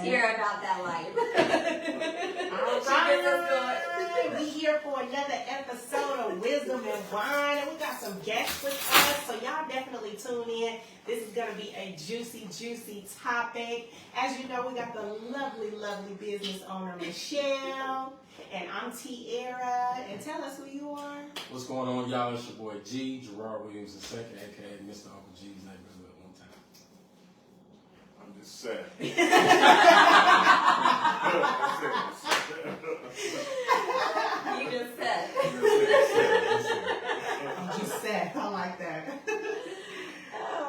Hear about that life. All right. We here for another episode of Wisdom and Wine, and we got some guests with us, so y'all definitely tune in. This is going to be a juicy, juicy topic. As you know, we got the lovely, lovely business owner, Michelle, and I'm Tiara, and tell us who you are. What's going on, y'all? It's your boy G, Gerard Williams II, aka Mr. Uncle G's neighborhood one time. I'm just sad. You just said. I'm just sad. I like that.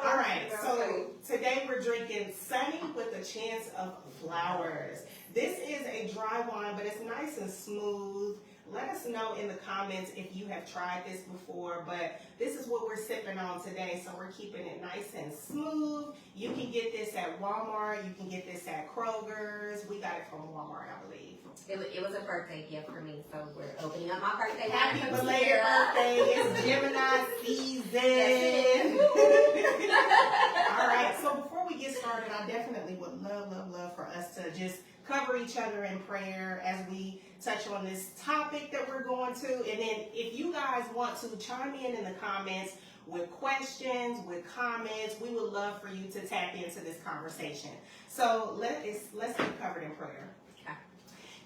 All right, so today we're drinking Sunny with a Chance of Flowers. This is a dry wine, but it's nice and smooth. Let us know in the comments if you have tried this before, but this is what we're sipping on today, so we're keeping it nice and smooth. You can get this at Walmart. You can get this at Kroger's. We got it from Walmart, I believe. It was a birthday gift for me, so we're opening up my birthday. Happy belated birthday. It's Gemini season. All right, so before we get started, I definitely would love for us to just cover each other in prayer as we touch on this topic that we're going to. And then if you guys want to chime in the comments with questions, with comments, we would love for you to tap into this conversation. So let's get covered in prayer.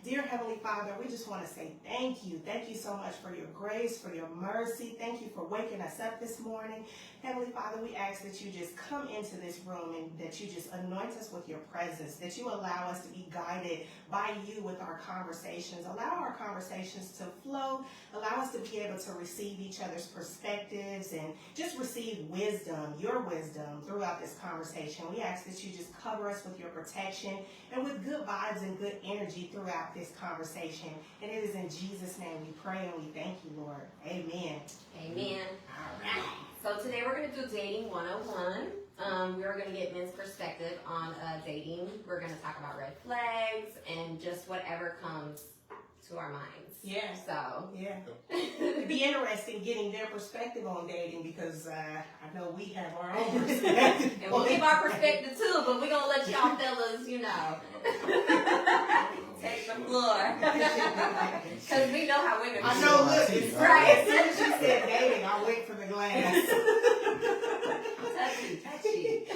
Dear Heavenly Father, we just want to say thank you. Thank you so much for your grace, for your mercy. Thank you for waking us up this morning. Heavenly Father, we ask that you just come into this room and that you just anoint us with your presence, that you allow us to be guided by you with our conversations. Allow our conversations to flow. Allow us to be able to receive each other's perspectives and just receive wisdom, your wisdom throughout this conversation. We ask that you just cover us with your protection and with good vibes and good energy throughout this conversation. And it is in Jesus' name we pray and we thank you, Lord. Amen. Amen. All right. So today we're going to do Dating 101. We're going to get men's perspective on dating. We're going to talk about red flags and just whatever comes to our minds. Yeah. So. Yeah. It'd be interesting getting their perspective on dating because I know we have our own perspective. And we'll give our perspective too, but we're going to let y'all fellas, take the floor. Because we know how women I know, look, it's right. As soon as she said dating, I wait for the glass. touchy.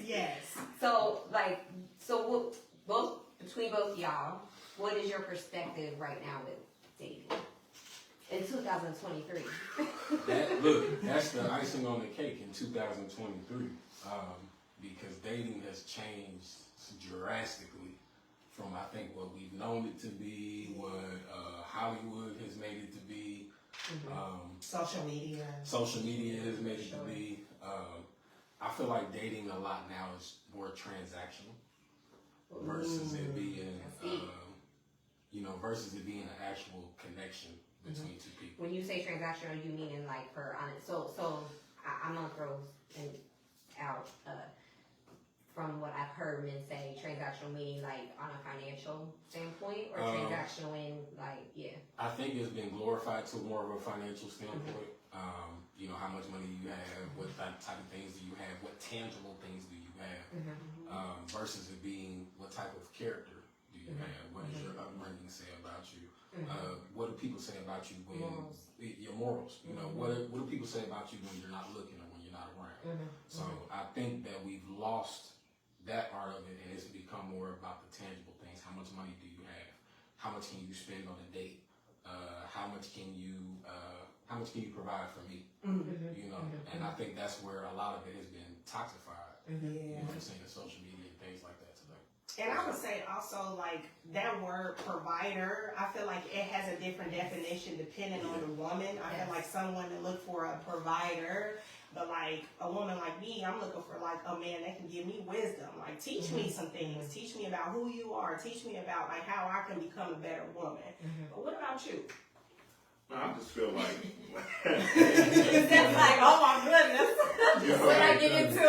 Yes. So between both y'all, what is your perspective right now with dating in 2023? That's the icing on the cake in 2023, because dating has changed drastically from, I think, what we've known it to be, what Hollywood has made it to be, Social media has made it to be. I feel like dating a lot now is more transactional versus it being, versus it being an actual connection between two people. When you say transactional, you mean in like per honest. So I'm gonna throw out from what I've heard men say, transactional meaning like on a financial standpoint, or transactional in like I think it's been glorified to more of a financial standpoint. How much money you have, what type of things do you have, what tangible things do you have, versus it being what type of character do you have, what does your upbringing say about you, what do people say about you when your morals, what do people say about you when you're not looking or when you're not around. So I think that we've lost that part of it, and it's become more about the tangible things. How much money do you have? How much can you spend on a date? How much can you provide for me? And I think that's where a lot of it has been toxified. You know what I'm saying, in social media and things like that today. And I would say also like that word provider, I feel like it has a different definition depending on the woman. I feel like some women look for a provider, but like a woman like me, I'm looking for like a man that can give me wisdom, like teach me some things, teach me about who you are, teach me about like how I can become a better woman. But what about you? I just feel like that's like, oh my goodness, what I get into.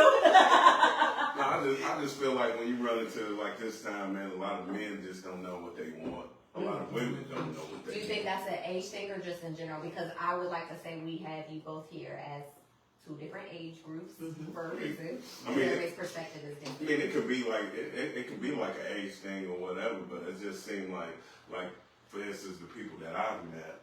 I just feel like when you run into like this time, man, a lot of men just don't know what they want. A lot of women don't know what they want. Do you think that's an age thing or just in general? Because I would like to say we have you both here as two different age groups Mhm. for a reason. I mean, Everybody's perspective is I different. mean, it could be like it could be like an age thing or whatever, but it just seemed like for instance, the people that I've met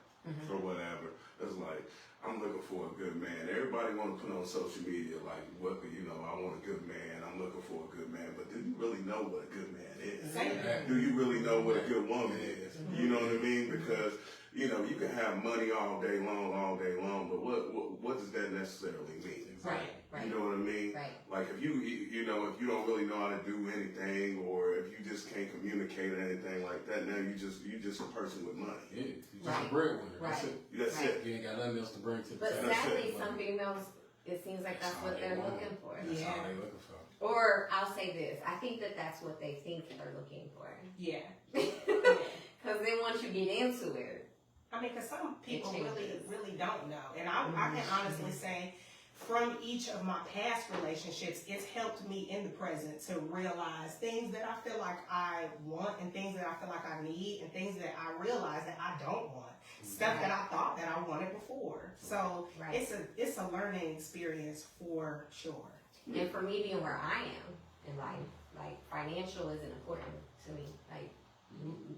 or whatever, it's like I'm looking for a good man. Everybody want to put on social media like, what I want a good man. I'm looking for a good man, but do you really know what a good man is? Say that. Do you really know what a good woman is? You know what I mean? Because you can have money all day long, but what does that necessarily mean? Right, right, You know what I mean? right. Like if you don't really know how to do anything, or if you just can't communicate or anything like that, now you just a person with money. Yeah, you're just Right. a breadwinner. That's Right. it. That's Right. it. You ain't got nothing else to bring to the But table. That's sadly, it. some females, it seems like that's That's what all they they're want. looking for. That's Yeah. all they looking for. Or I'll say this, I think that that's what they think they're looking for. Yeah. Because then once you get into it, I mean, because some people changes. really don't know. And I can honestly say, from each of my past relationships, it's helped me in the present to realize things that I feel like I want and things that I feel like I need and things that I realize that I don't want. Stuff that I thought that I wanted before. So Right. it's a learning experience for sure. and for me being where I am in life, like financial isn't important to me,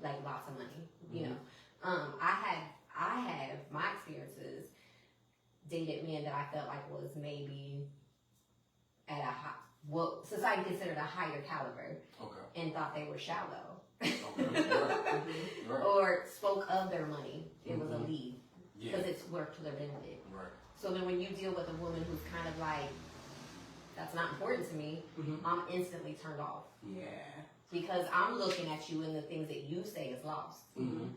like lots of money, you know. I have my experiences dated men that I felt like was maybe at a what society considered a higher caliber Okay. and thought they were shallow. Okay. Right. Right. Or spoke of their money. It was a Mhm. lead Yeah. because it's worked to their benefit. Right. So then when you deal with a woman who's kind of like, that's not important to me, Mhm. I'm instantly turned off. Yeah. Because I'm looking at you and the things that you say is lost. Mm-hmm.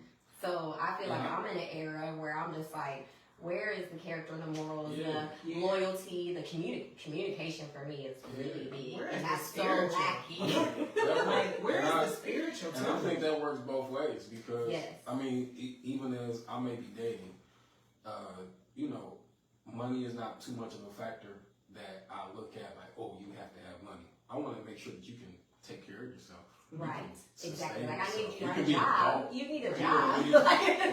So I feel like Yeah. I'm in an era where I'm just like, where is the character, the morals, Yeah. the loyalty, the communication for me is really big. Where is And the that's so spiritual? lacking. Like, where And is I- the spiritual And I too? think that works both ways because, Yes. I mean, even as I may be dating, money is not too much of a factor that I look at like, oh, you have to have money. I want to make sure that you can take care of yourself. You Right. can sustain Exactly. Like I yourself. need you You to can have be a an job. adult. You need a You know, job. you-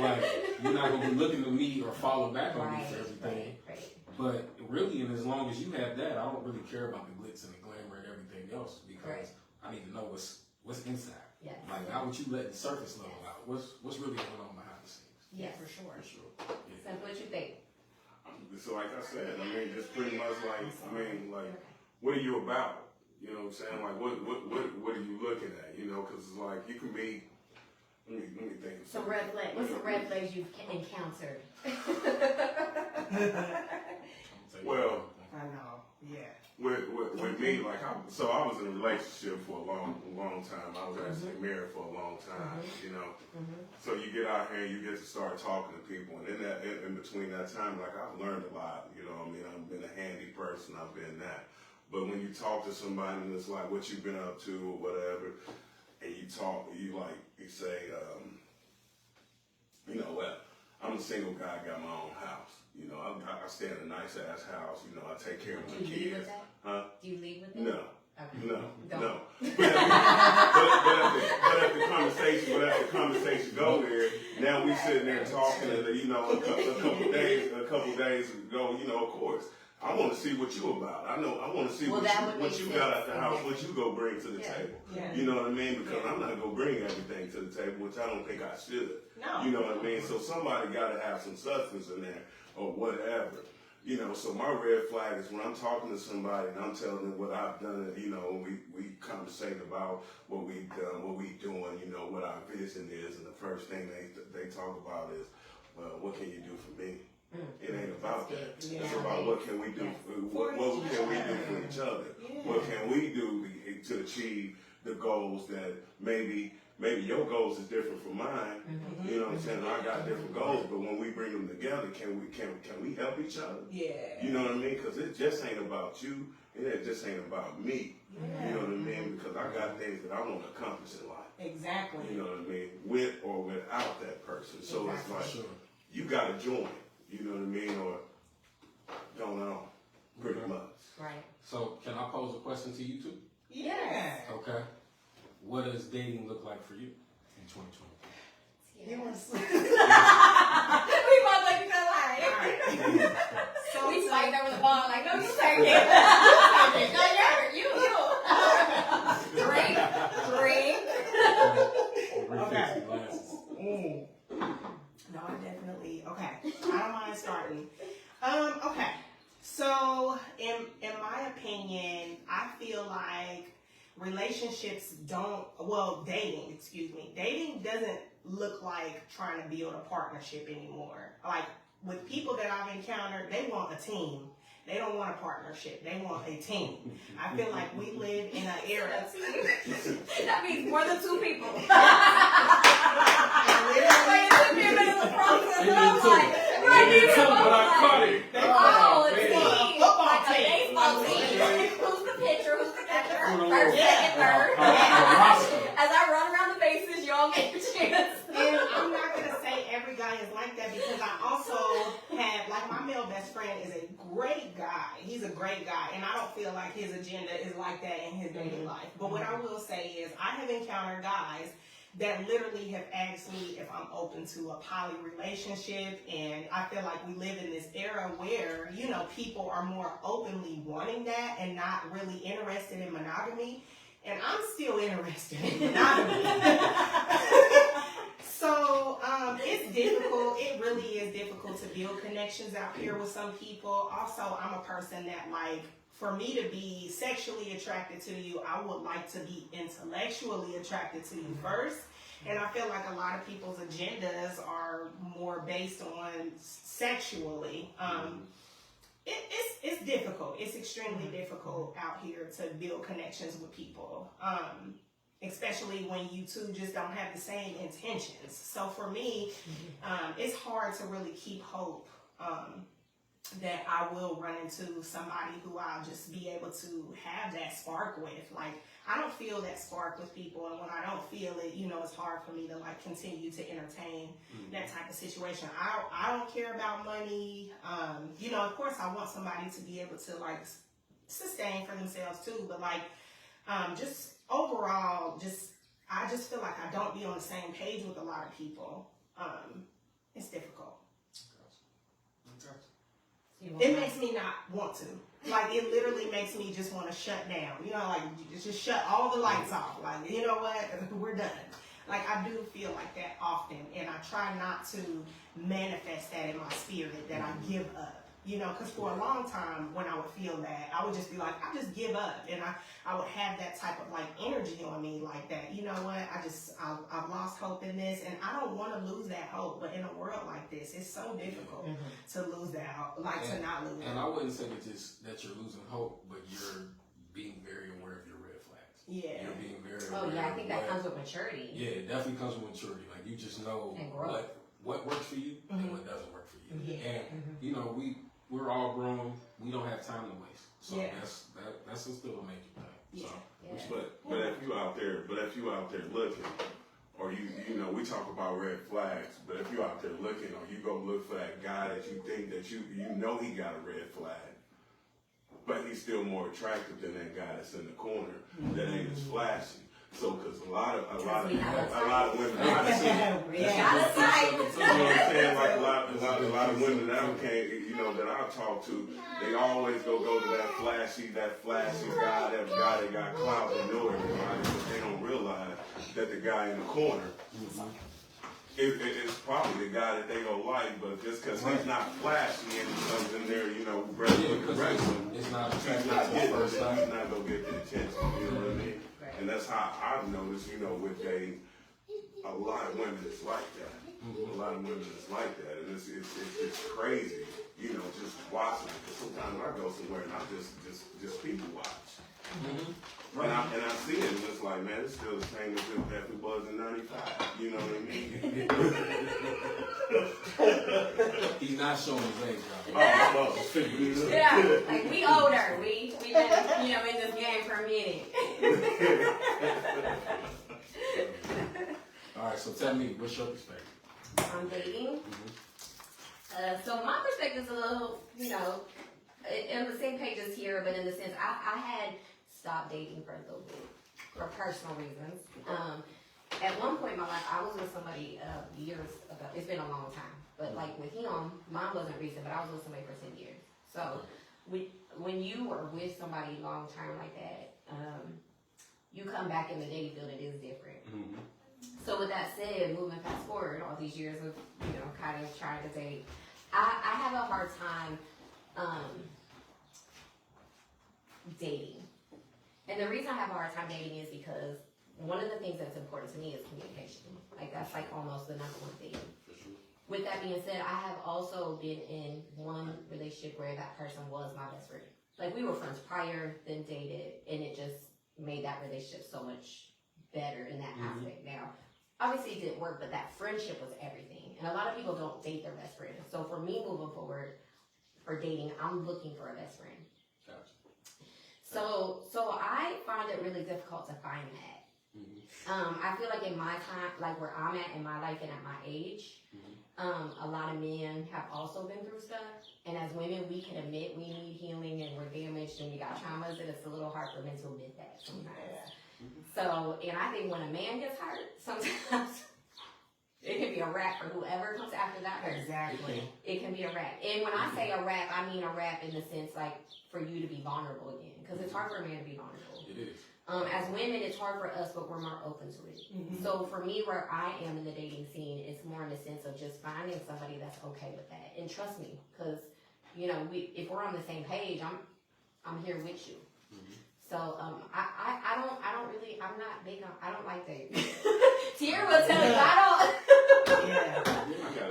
Like, you're not going to be looking to me or follow back on me Right, for everything. right. But really, and as long as you have that, I don't really care about the glitz and the glamour and everything else because Right. I need to know what's inside. Yes. Like, not what you let the surface level out. What's really going on behind the scenes? Yes. For sure. For sure. Yeah. So what you think? So like I said, I mean, just pretty much like, Okay. what are you about? You know what I'm saying? Like, what are you looking at? You know, because it's like, you can be, let me think. of Some something. red flags. What's some red flags you've encountered? I'm gonna tell you Well, everything. I know. Yeah. With me, like, I was in a relationship for a long time. I was actually married for a long time, you know. So you get out here and you get to start talking to people, and in between that time, like, I've learned a lot, you know what I mean? I've been a handy person, I've been that. But when you talk to somebody and it's like what you've been up to or whatever, and you say, you know what, I'm a single guy, got my own house. You know, I stay in a nice ass house, you know, I take care of my Do you lead with kids. that? Huh? Do you lead with that? No. Okay. No, Don't. no. But as the conversation go there, now we sitting there talking, and you know, a couple days ago, you know, of course, I want to see what you about. I want to see Well, that would what make you got sense. at the house, what you go bring to the Yeah. table. Yeah. You know what I mean? Because I'm not gonna bring everything to the table, which I don't think I should. No. You know what I mean? So somebody got to have some substance in there or whatever. You know, so my red flag is when I'm talking to somebody and I'm telling them what I've done, you know, we conversate about what we've done, what we doing, you know, what our vision is, and the first thing they talk about is, well, what can you do for me? It ain't about that. Yeah. It's about what can we do, what can we do for each other? Yeah. What can we do to achieve the goals that maybe your goals is different from mine. You know what I'm saying? I got different goals, but when we bring them together, can we help each other? Yeah. You know what I mean? Because it just ain't about you, and it just ain't about me. Yeah. You know what I mean? Because I got things that I want to accomplish in life. Exactly. You know what I mean? With or without that person. So it's Exactly. like, Sure. you got to join. You know what I mean? Or don't know. Pretty much. Right. So, can I pose a question to you two? Yeah. Okay. What does dating look like for you in 2020? You want to We both like to lie. Alright. So on We to fight over the ball, like, no, you take it. You. Drink. Okay. Glasses. No, I definitely, okay. I don't mind starting. Okay. So, in my opinion, I feel like relationships dating doesn't look like trying to build a partnership anymore. Like, with people that I've encountered, they want a team. They don't want a partnership. They want a team. I feel like we live in an era. That means more than two people. I Like, it took me a minute to process, but I'm like, It right didn't here, took, I'm but I like, caught it. oh, a man. team, Football like a team. baseball team. Who's the pitcher? Who's the catcher? Who the First, Lord? second, third. Roster. As I run around the bases, y'all get your chance. And I'm not going to say every guy is like that because I also have, like, my male best friend is a great guy. He's a great guy. And I don't feel like his agenda is like that in his dating life. But what I will say is I have encountered guys that literally have asked me if I'm open to a poly relationship. And I feel like we live in this era where, you know, people are more openly wanting that and not really interested in monogamy. And I'm still interested in monogamy. So, it's difficult. It really is difficult to build connections out here with some people. Also, I'm a person that, like, for me to be sexually attracted to you, I would like to be intellectually attracted to you first. And I feel like a lot of people's agendas are more based on sexually. It's difficult. It's extremely difficult out here to build connections with people. Especially when you two just don't have the same intentions. So for me, it's hard to really keep hope that I will run into somebody who I'll just be able to have that spark with. Like, I don't feel that spark with people, and when I don't feel it, you know, it's hard for me to, like, continue to entertain that type of situation. I don't care about money. You know, of course I want somebody to be able to, like, sustain for themselves too, but, like, just overall, I just feel like I don't be on the same page with a lot of people. It's difficult. It makes me not want to. Like, it literally makes me just want to shut down. You know, like, just shut all the lights off. Like, you know what? We're done. Like, I do feel like that often, and I try not to manifest that in my spirit, that I give up. You know, because for a long time, when I would feel that, I would just be like, I just give up. And I would have that type of, like, energy on me like that. You know what? I've lost hope in this, and I don't want to lose that hope. But in a world like this, it's so difficult to lose that hope, like, to not lose it. And I wouldn't say that you're losing hope, but you're being very aware of your red flags. Yeah. You're being very Oh, aware yeah, I of think that comes with maturity. Yeah, it definitely comes with maturity. Like, you just know And growth. what works for you and what doesn't work for you. Yeah. And, you know, we're all grown. We don't have time to waste. So Yeah. that's still a major thing. So. Yeah. But if you out there looking, or you know, we talk about red flags, but if you out there looking, or you go look for that guy that you think that you know he got a red flag, but he's still more attractive than that guy that's in the corner that ain't as flashy. So, because a lot of women, Got a type. you know what I'm saying? Like a lot of women that I talk to, they always go to that flashy guy, that guy that got clout and know everybody, but they don't realize that the guy in the corner it's probably the guy that they gonna like, but just because he's not flashy and he comes in there, you know, regular, it's not he's attractive not to the getting first it. time. He's not gonna get the attention. You know what I mean? And that's how I've noticed, you know, with dating, a lot of women is like that. A lot of women is like that, and it's crazy, you know, just watching it. Because sometimes I go somewhere and I just people watch. And I see it, and it's like, man, it's still the same as it was in '95. You know what I mean? He's not showing his age, though. Yeah, like, we older. We've been, you know, in this game for a minute. All right, so tell me, what's your perspective? On dating. So my perspective is a little, you know, in the same page as here, but in the sense I had stopped dating for a little bit for personal reasons. At one point in my life, I was with somebody years ago. It's been a long time, but like with him, mine wasn't recent, but I was with somebody for 10 years. So when you are with somebody long term like that, you come back in the dating field, it is different. Mm-hmm. So with that said, moving fast forward all these years of, kind of trying to date, I have a hard time dating. And the reason I have a hard time dating is because one of the things that's important to me is communication. Like, that's like almost the number one thing. With that being said, I have also been in one relationship where that person was my best friend. Like, we were friends prior, then dated, and it just made that relationship so much better in that aspect. Now, obviously it didn't work, but that friendship was everything. And a lot of people don't date their best friend. So for me moving forward, for dating, I'm looking for a best friend. Gotcha. So I find it really difficult to find that. I feel like in my time, like where I'm at in my life and at my age, a lot of men have also been through stuff. And as women, we can admit we need healing and we're damaged and we got traumas, and it's a little hard for men to admit that sometimes. So, and I think when a man gets hurt, sometimes it can be a wrap for whoever comes after that hurt. Exactly. It can be a wrap. And when I say a wrap, I mean a wrap in the sense like for you to be vulnerable again. Because it's hard for a man to be vulnerable. It is. As women, it's hard for us, but we're more open to it. So for me, where I am in the dating scene, it's more in the sense of just finding somebody that's okay with that. And trust me, because, if we're on the same page, I'm here with you. So, I'm not big on, I don't like dating. Tierra will tell you,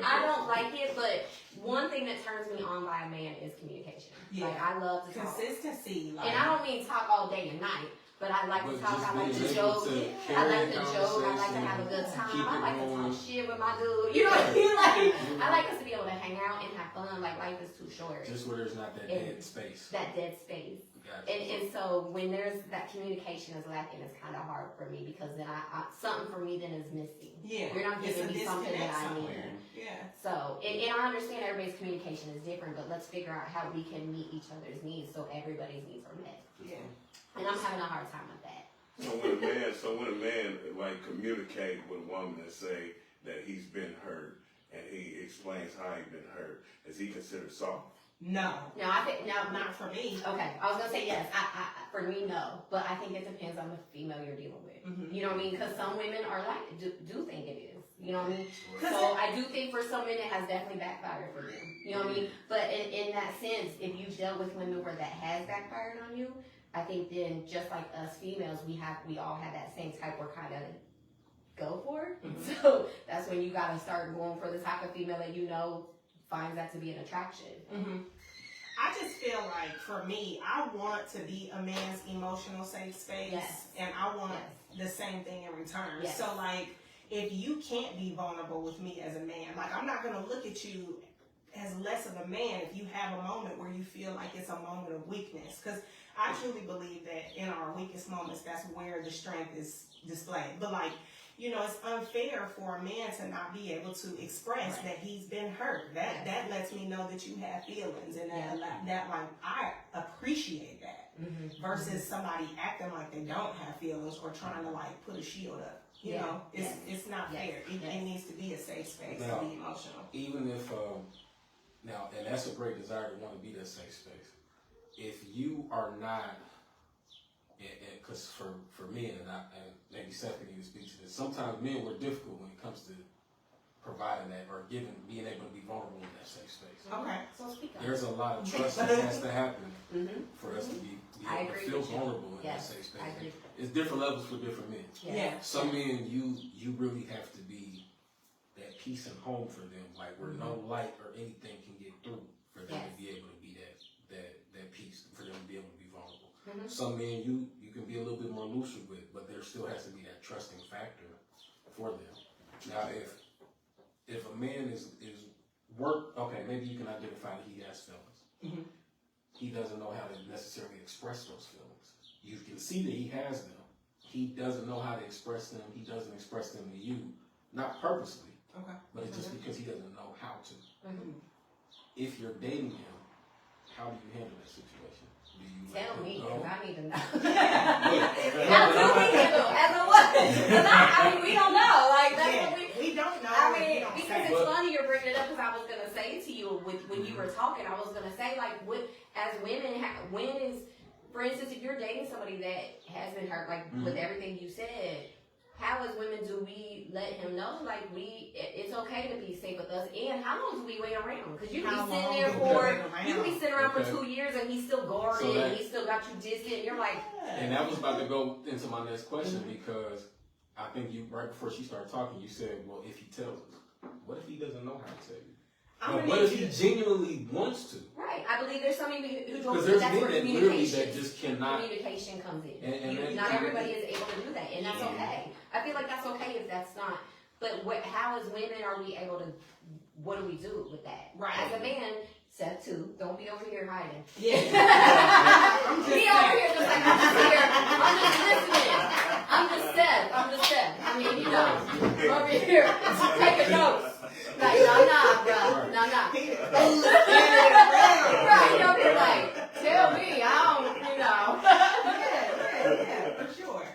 I don't like it, but one thing that turns me on by a man is communication. Yeah. Like, I love to talk. Consistency. Like, And I don't mean talk all day and night, but I like to But talk, just I like to being joke, able to I carry like a to joke, I like to have a good conversation, time, keep I it like to going. talk shit with my dude, you know what I mean? Like, I like us to be able to hang out and have fun, like life is too short. Just where there's not that dead space. That dead space. Gotcha. And so when there's that communication is lacking, it's kind of hard for me because then I something for me then is missing. Yeah. You're not It's giving a me something that disconnect I somewhere. need. Yeah. So, and I understand everybody's communication is different, but let's figure out how we can meet each other's needs so everybody's needs are met. Yeah. And I'm having a hard time with that. So when a man like communicate with a woman and say that he's been hurt and he explains how he's been hurt, is he considered soft? No. No, I think, no, Not for me. okay, I was gonna say yes. For me, no. But I think it depends on the female you're dealing with. You know what I mean? Because some women are like, do think it is. You know what I mean? So I do think for some men it has definitely backfired for them. You know what I mean? But in that sense, if you've dealt with women where that has backfired on you, I think then just like us females, we all have that same type we're kind of go for. So that's when you gotta start going for the type of female that finds that to be an attraction. I just feel like for me, I want to be a man's emotional safe space, Yes. and I want the same thing in return. Yes. So like, if you can't be vulnerable with me as a man, like I'm not gonna look at you as less of a man if you have a moment where you feel like it's a moment of weakness, because I truly believe that in our weakest moments, that's where the strength is displayed. But like, it's unfair for a man to not be able to express that he's been hurt. That lets me know that you have feelings, and that like I appreciate that versus somebody acting like they don't have feelings or trying to like put a shield up. You know, it's not fair. It needs to be a safe space to be emotional. Even if now, and that's a great desire to want to be that safe space. If you are not, because for men, and maybe Seth can even speak to this, sometimes men were difficult when it comes to providing that or being able to be vulnerable in that safe space. Okay. So speak up. There's a lot of trust that has to happen for us to be I able to agree feel with you. vulnerable in that Yes, safe space. I agree. It's different levels for different men. Yeah. Some men, you really have to be that peace and home for them, like where no light or anything can get through for them to be able to be that peace, for them to be able to be vulnerable. Some men you can be a little bit more looser with, but there still has to be that trusting factor for them. Now, if a man is okay, maybe you can identify that he has feelings. He doesn't know how to necessarily express those feelings. You can see that he has them. He doesn't know how to express them. He doesn't express them to you, not purposely, but it's just because he doesn't know how to. If you're dating him, how do you handle that situation? Do you Tell me, know? because I need to know. How do we handle as a woman? Because we don't know. Like, that's what We don't know. I if we mean, don't because say. it's funny you're bringing it up because I was gonna say to you when you were talking, I was gonna say like, what as women, when is, for instance, if you're dating somebody that has been hurt, like with everything you said, how as women do we let him know like it's okay to be safe with us, and how long do we wait around? Because you can be sitting there you can be sitting around for 2 years and he's still guarded, and he still got you distant, and you're like. And that was about to go into my next question because I think you right before she started talking, you said, well, if he tells us, what if he doesn't know how to tell you? But what if he genuinely wants to? Right. I believe there's some people who don't. Because there's that's men where that literally that just cannot. Communication comes in. And not everybody is able to do that, and that's okay. I feel like that's okay if that's not. But how as women are we able to? What do we do with that? Right. As a man, Seth too. Don't be over here hiding. Yeah. Be over here just like I'm just here. I'm just listening. I'm just Seth. I mean, you know, over here taking notes. Like, nah, bro. Nah. Right, you'll be like, tell me, I don't, you know. Yeah, for sure.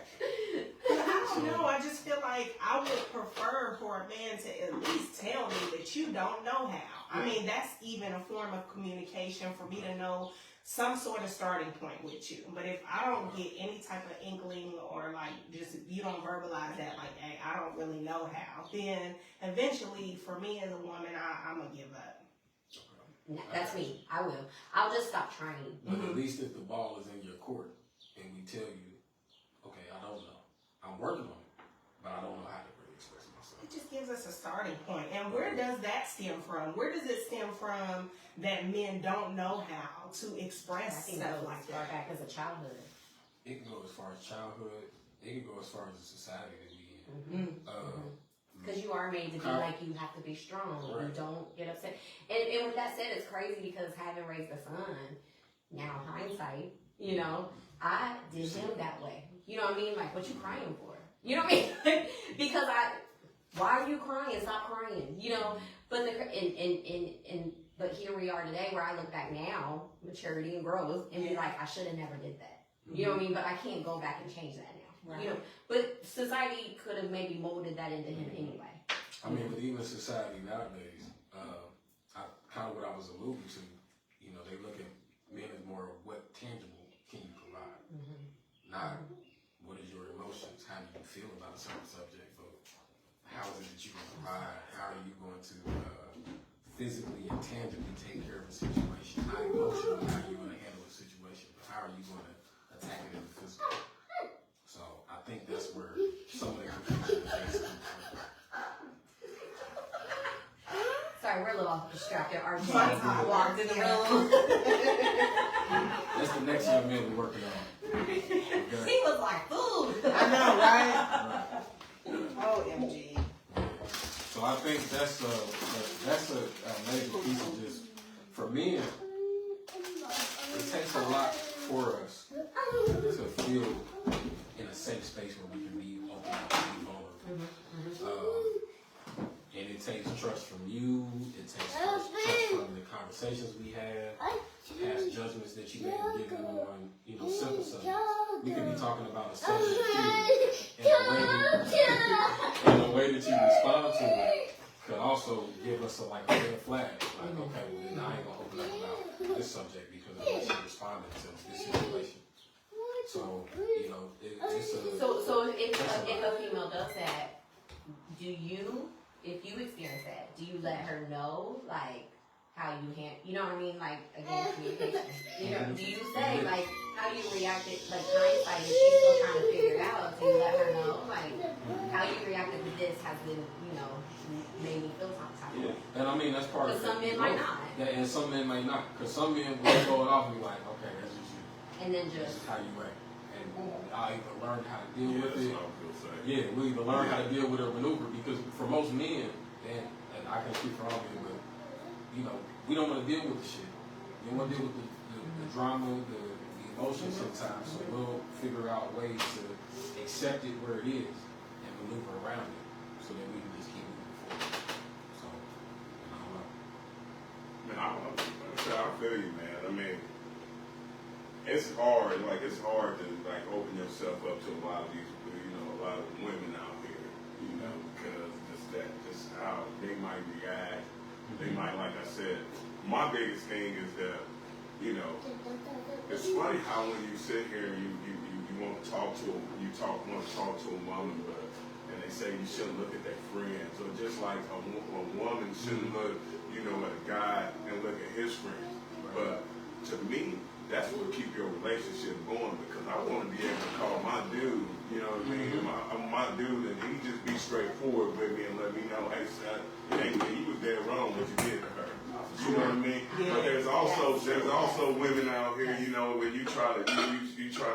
But I don't know, I just feel like I would prefer for a man to at least tell me that you don't know how. I mean, that's even a form of communication for me to know some sort of starting point with you. But if I don't get any type of inkling or like just you don't verbalize that like, hey, I don't really know how, then eventually for me as a woman, I'm gonna give up. That's me. I will. I'll just stop trying. But at least if the ball is in your court and we tell you, okay, I don't know. I'm working on it, but I don't know how to really express myself. It just gives us a starting point. And where does that stem from? Where does it stem from that men don't know how to express stuff like far that? back as a childhood. It can go as far as childhood. It can go as far as the society that we in. Because you are made to be like you have to be strong. Right. You don't get upset. And with that said, it's crazy because having raised a son, now hindsight, you know, I did him that way. You know what I mean? Like, what you crying for? You know what I mean? Because why are you crying? Stop crying. You know, but but here we are today where I look back now, maturity and growth, and be like, I should have never did that. You know what I mean? But I can't go back and change that now. Right. You know, but society could have maybe molded that into him anyway. I mean, but even society nowadays, kind of what I was alluding to, you know, they look at men as more of what tangible can you provide, not what is your emotions, how do you feel about a certain subject, but how is it that you can provide, how are you going to physically and tangibly take care of a situation, not emotionally, how are you going to handle a situation, but how are you going to attack it in the physical. So I think that's where some of the confusion is coming from. Sorry, we're a little distracted. Our Right. walked in the room. That's the next young man we're working on. Okay. He was like, food. I know, right? Right. OMG. So I think that's a major piece of just, for men, it takes a lot for us to feel in a safe space where we can be open and be vulnerable. And it takes trust from you, it takes trust from the conversations we have, past judgments that you may have given on, you know, simple subjects. We could be talking about a subject here, and the way that you respond to it could also give us a red flag. Like, okay, well then I ain't gonna open up about this subject because of what you responded to this situation. So, you know, it's a... So if a female does that, if you experience that, do you let her know, like, how you you know what I mean? Like, again, communication. You know, do you say, like, how you reacted, like, hindsight, if she's still trying to figure it out, do you let her know, like, how you reacted with this has been, you know, made me feel some type of way? And I mean, that's part of it. Because some men might not. Yeah, and some men may not. Because some men will throw it off and be like, okay, that's just you. And then This just... is how you act. And I'll either learn how to deal with that's it. what I was gonna say. Yeah, we either learn how to deal with it or maneuver. Because for most men, and I can speak for all men, but, you know, we don't want to deal with the shit. We don't want to deal with the drama, the emotions sometimes. So we'll figure out ways to accept it where it is and maneuver around it so that we can just keep moving forward. So, I don't know. Man, I feel you, man. I mean, it's hard. It's hard to open yourself up to a lot of these, a lot of women out here, because just how they might react, They might, like I said, my biggest thing is that, you know, it's funny how when you sit here and you want to talk to them, want to talk to a woman, and they say you shouldn't look at their friends, or just like a woman shouldn't look, you know, at a guy and look at his friends. But to me, that's what keep your relationship going, because I want to be able to call my dude, you know what I mean, my dude, and he just be straightforward with me and let me know, hey, son, it ain't me, you was dead wrong what you did to her. You know what I mean? Yeah. But there's also women out here, you know, when you try to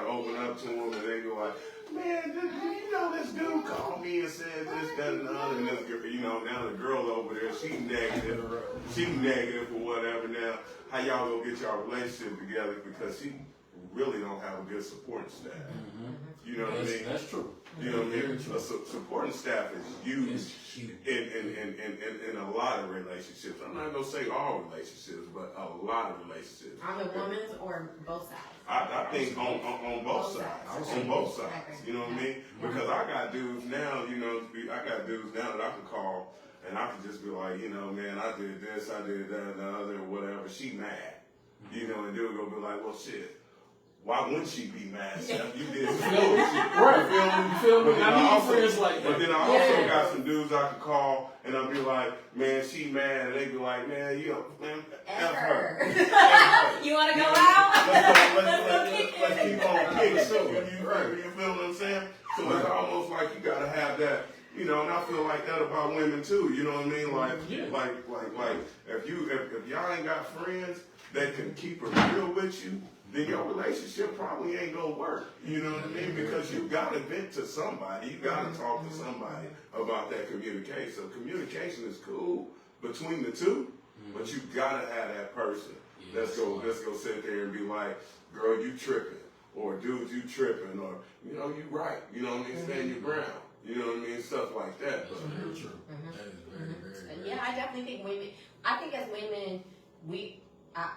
open up to them and they go like, man, you know, this dude called me and said this, that, and the other, and this, you know, now the girl over there, she negative or whatever. Now, how y'all gonna get y'all relationship together because she really don't have a good supporting staff? You know what I mean? That's true. You know what I mean? A supporting staff is huge in a lot of relationships. I'm not gonna say all relationships, but a lot of relationships. On the woman's or both sides? I think on both sides. On both sides. You know what I mean? Because I got dudes now, you know, that I can call and I can just be like, you know, man, I did this, I did that, and the other, or whatever. She mad. You know, and dude gonna be like, well, shit. Why wouldn't she be mad? Steph? You did some bullshit. Right. You feel me? I need friends like that. But then I also got some dudes I can call and I'll be like, man, she mad. And they be like, man, man, F her. You want to go out? Let's keep on kicking. So you feel what I'm saying? So it's almost like you gotta have that. You know, and I feel like that about women too. You know what I mean? Like if y'all ain't got friends that can keep it real with you, then your relationship probably ain't gonna work. You know what I mean? Because you gotta vent to somebody. You gotta talk to somebody about that communication. So communication is cool between the two, but you gotta have that person that's go sit there and be like, girl, you tripping, or dude, you tripping, or you know, you right. You know what I mean? Stand your ground. You know what I mean? Stuff like that. That's very true. That is very Yeah, I definitely think women. I think as women, I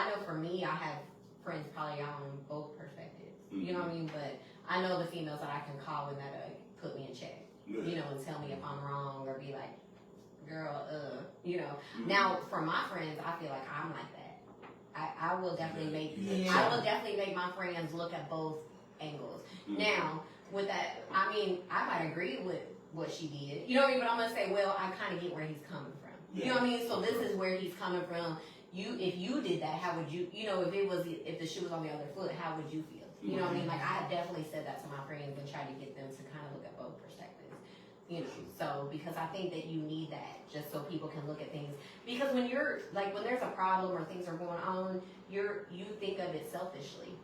know for me, I have friends probably on both perspectives. You know what I mean? But I know the females that I can call and that put me in check. You know, and tell me if I'm wrong or be like, girl, you know. Now for my friends, I feel like I'm like that. I will definitely make my friends look at both angles. Now with that, I mean, I might agree with what she did. You know what I mean? But I'm gonna say, well, I kind of get where he's coming from. You know what I mean? So this is where he's coming from. If you did that, how would you? You know, if the shoe was on the other foot, how would you feel? You know what I mean? Like I have definitely said that to my friends and tried to get them to kind of look at both perspectives. You know, so because I think that you need that just so people can look at things. Because when you're like when there's a problem or things are going on, you think of it selfishly,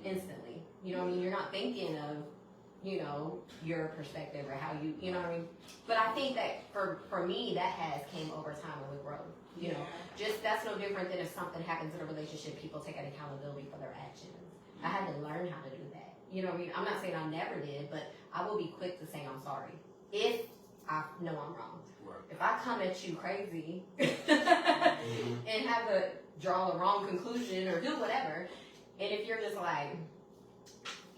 instantly. You know what I mean? You're not thinking of, you know, your perspective or how you know what I mean? But I think that for me, that has came over time with growth. You know, just that's no different than if something happens in a relationship, people take an accountability for their actions. I had to learn how to do that. You know what I mean? I'm not saying I never did, but I will be quick to say I'm sorry if I know I'm wrong. Right. If I come at you crazy and have to draw a wrong conclusion or do whatever, and if you're just like,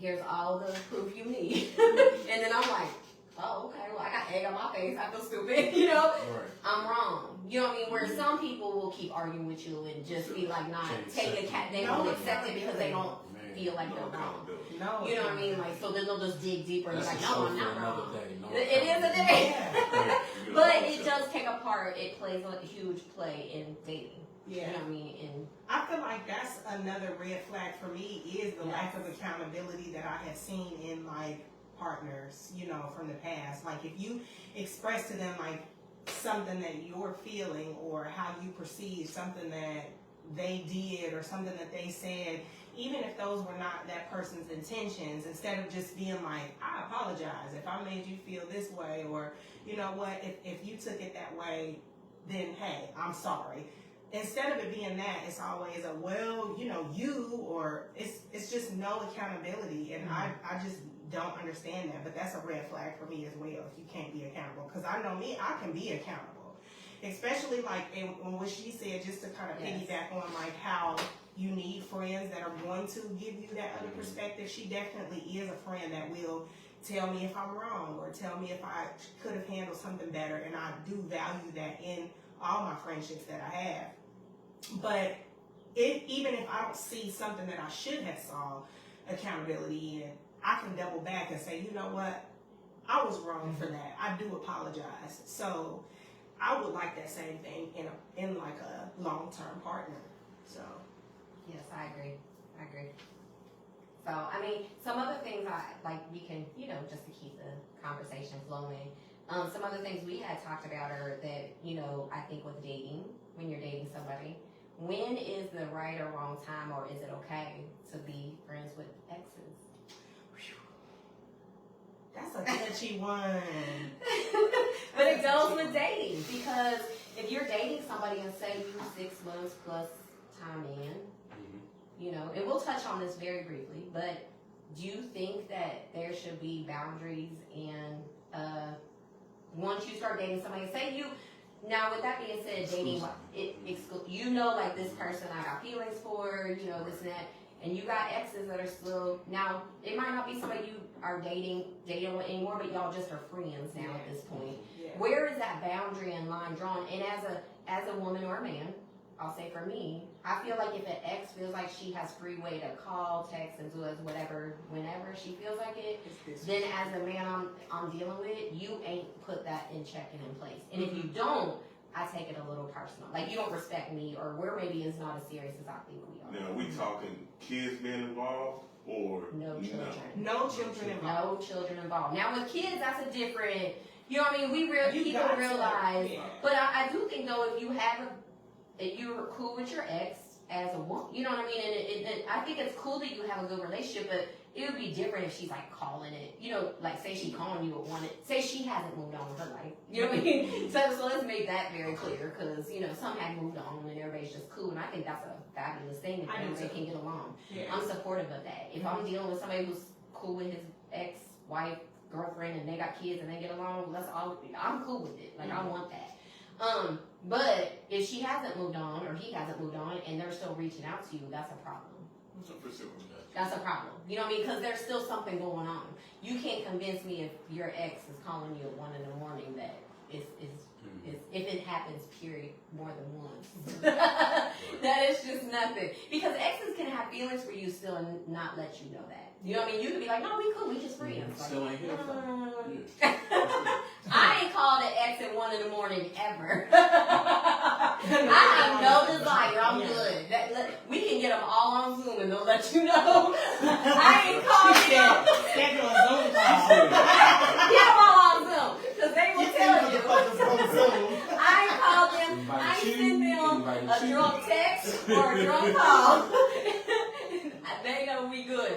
here's all the proof you need, and then I'm like, oh, okay, well, I got egg on my face, I feel stupid, you know? Right. I'm wrong. You know what I mean? Where some people will keep arguing with you and just be like, not take they won't accept it because they don't feel like they're wrong. No. You know what I mean? Like, so then they'll just dig deeper and be like, no, I'm not wrong. No, It is a day. Yeah. But it does take a part. It plays a huge play in dating. You know what I mean? And I feel like that's another red flag for me is the lack of accountability that I have seen in like partners, you know, from the past. Like if you express to them like something that you're feeling or how you perceive something that they did or something that they said, even if those were not that person's intentions, instead of just being like, I apologize if I made you feel this way, or you know what, if you took it that way, then hey, I'm sorry. Instead of it being that, it's always a, well, you know, you, or it's just no accountability, and I just don't understand that. But that's a red flag for me as well if you can't be accountable, because I know me, I can be accountable, especially like in what she said, just to kind of piggyback on like how you need friends that are going to give you that other perspective. She definitely is a friend that will tell me if I'm wrong or tell me if I could have handled something better, and I do value that in all my friendships that I have. But even if I don't see something that I should have saw accountability in, I can double back and say, you know what, I was wrong for that. I do apologize. So I would like that same thing in like a long-term partner. So Yes, I agree. So, I mean, some other things we can, just to keep the conversation flowing. Some other things we had talked about are that, I think with dating, when you're dating somebody, when is the right or wrong time, or is it okay to be friends with exes? that's a touchy one. But it goes with dating, because if you're dating somebody and say you 6 months plus time in, and we'll touch on this very briefly, but do you think that there should be boundaries and once you start dating somebody, now with that being said, dating, like this person I got feelings for, this and that, and you got exes that are still, now it might not be somebody you are dating with anymore, but y'all just are friends now at this point. Yeah. Where is that boundary and line drawn? And as a woman or a man, I'll say for me, I feel like if an ex feels like she has free way to call, text, and do whatever, whenever she feels like it, then as a man I'm dealing with, you ain't put that in check and in place. And if you don't, I take it a little personal. Like, you don't respect me, or we're maybe it's not as serious as I think we are. Now, are we talking kids being involved or No children. No children involved. No children involved. Now with kids, that's a different, people got to, realize. yeah. But I do think though, if you're cool with your ex as a woman, you know what I mean? And I think it's cool that you have a good relationship, but it would be different if she's like calling it, like say she calling you at one, say she hasn't moved on with her life, you know what I mean? So let's make that very clear, because, some have moved on and everybody's just cool, and I think that's a fabulous thing if everybody can get along. Yeah. I'm supportive of that. If I'm dealing with somebody who's cool with his ex-wife, girlfriend, and they got kids and they get along, I'm cool with it. Like, I want that. But if she hasn't moved on, or he hasn't moved on, and they're still reaching out to you, that's a problem. For sure. That's a problem. You know what I mean? Because there's still something going on. You can't convince me if your ex is calling you at 1 a.m. that if it happens, period, more than once. That is just nothing. Because exes can have feelings for you still and not let you know that. You know what I mean? You could be like, no, we cool, we just friends. Still ain't here. I ain't called an ex at 1 a.m. ever. I have no desire. I'm good. We can get them all on Zoom and they'll let you know. I ain't called them. Schedule a Zoom call. Get them all on Zoom, because they will tell you. I ain't called them. I ain't sent them a drunk text or a drunk call. They know we good.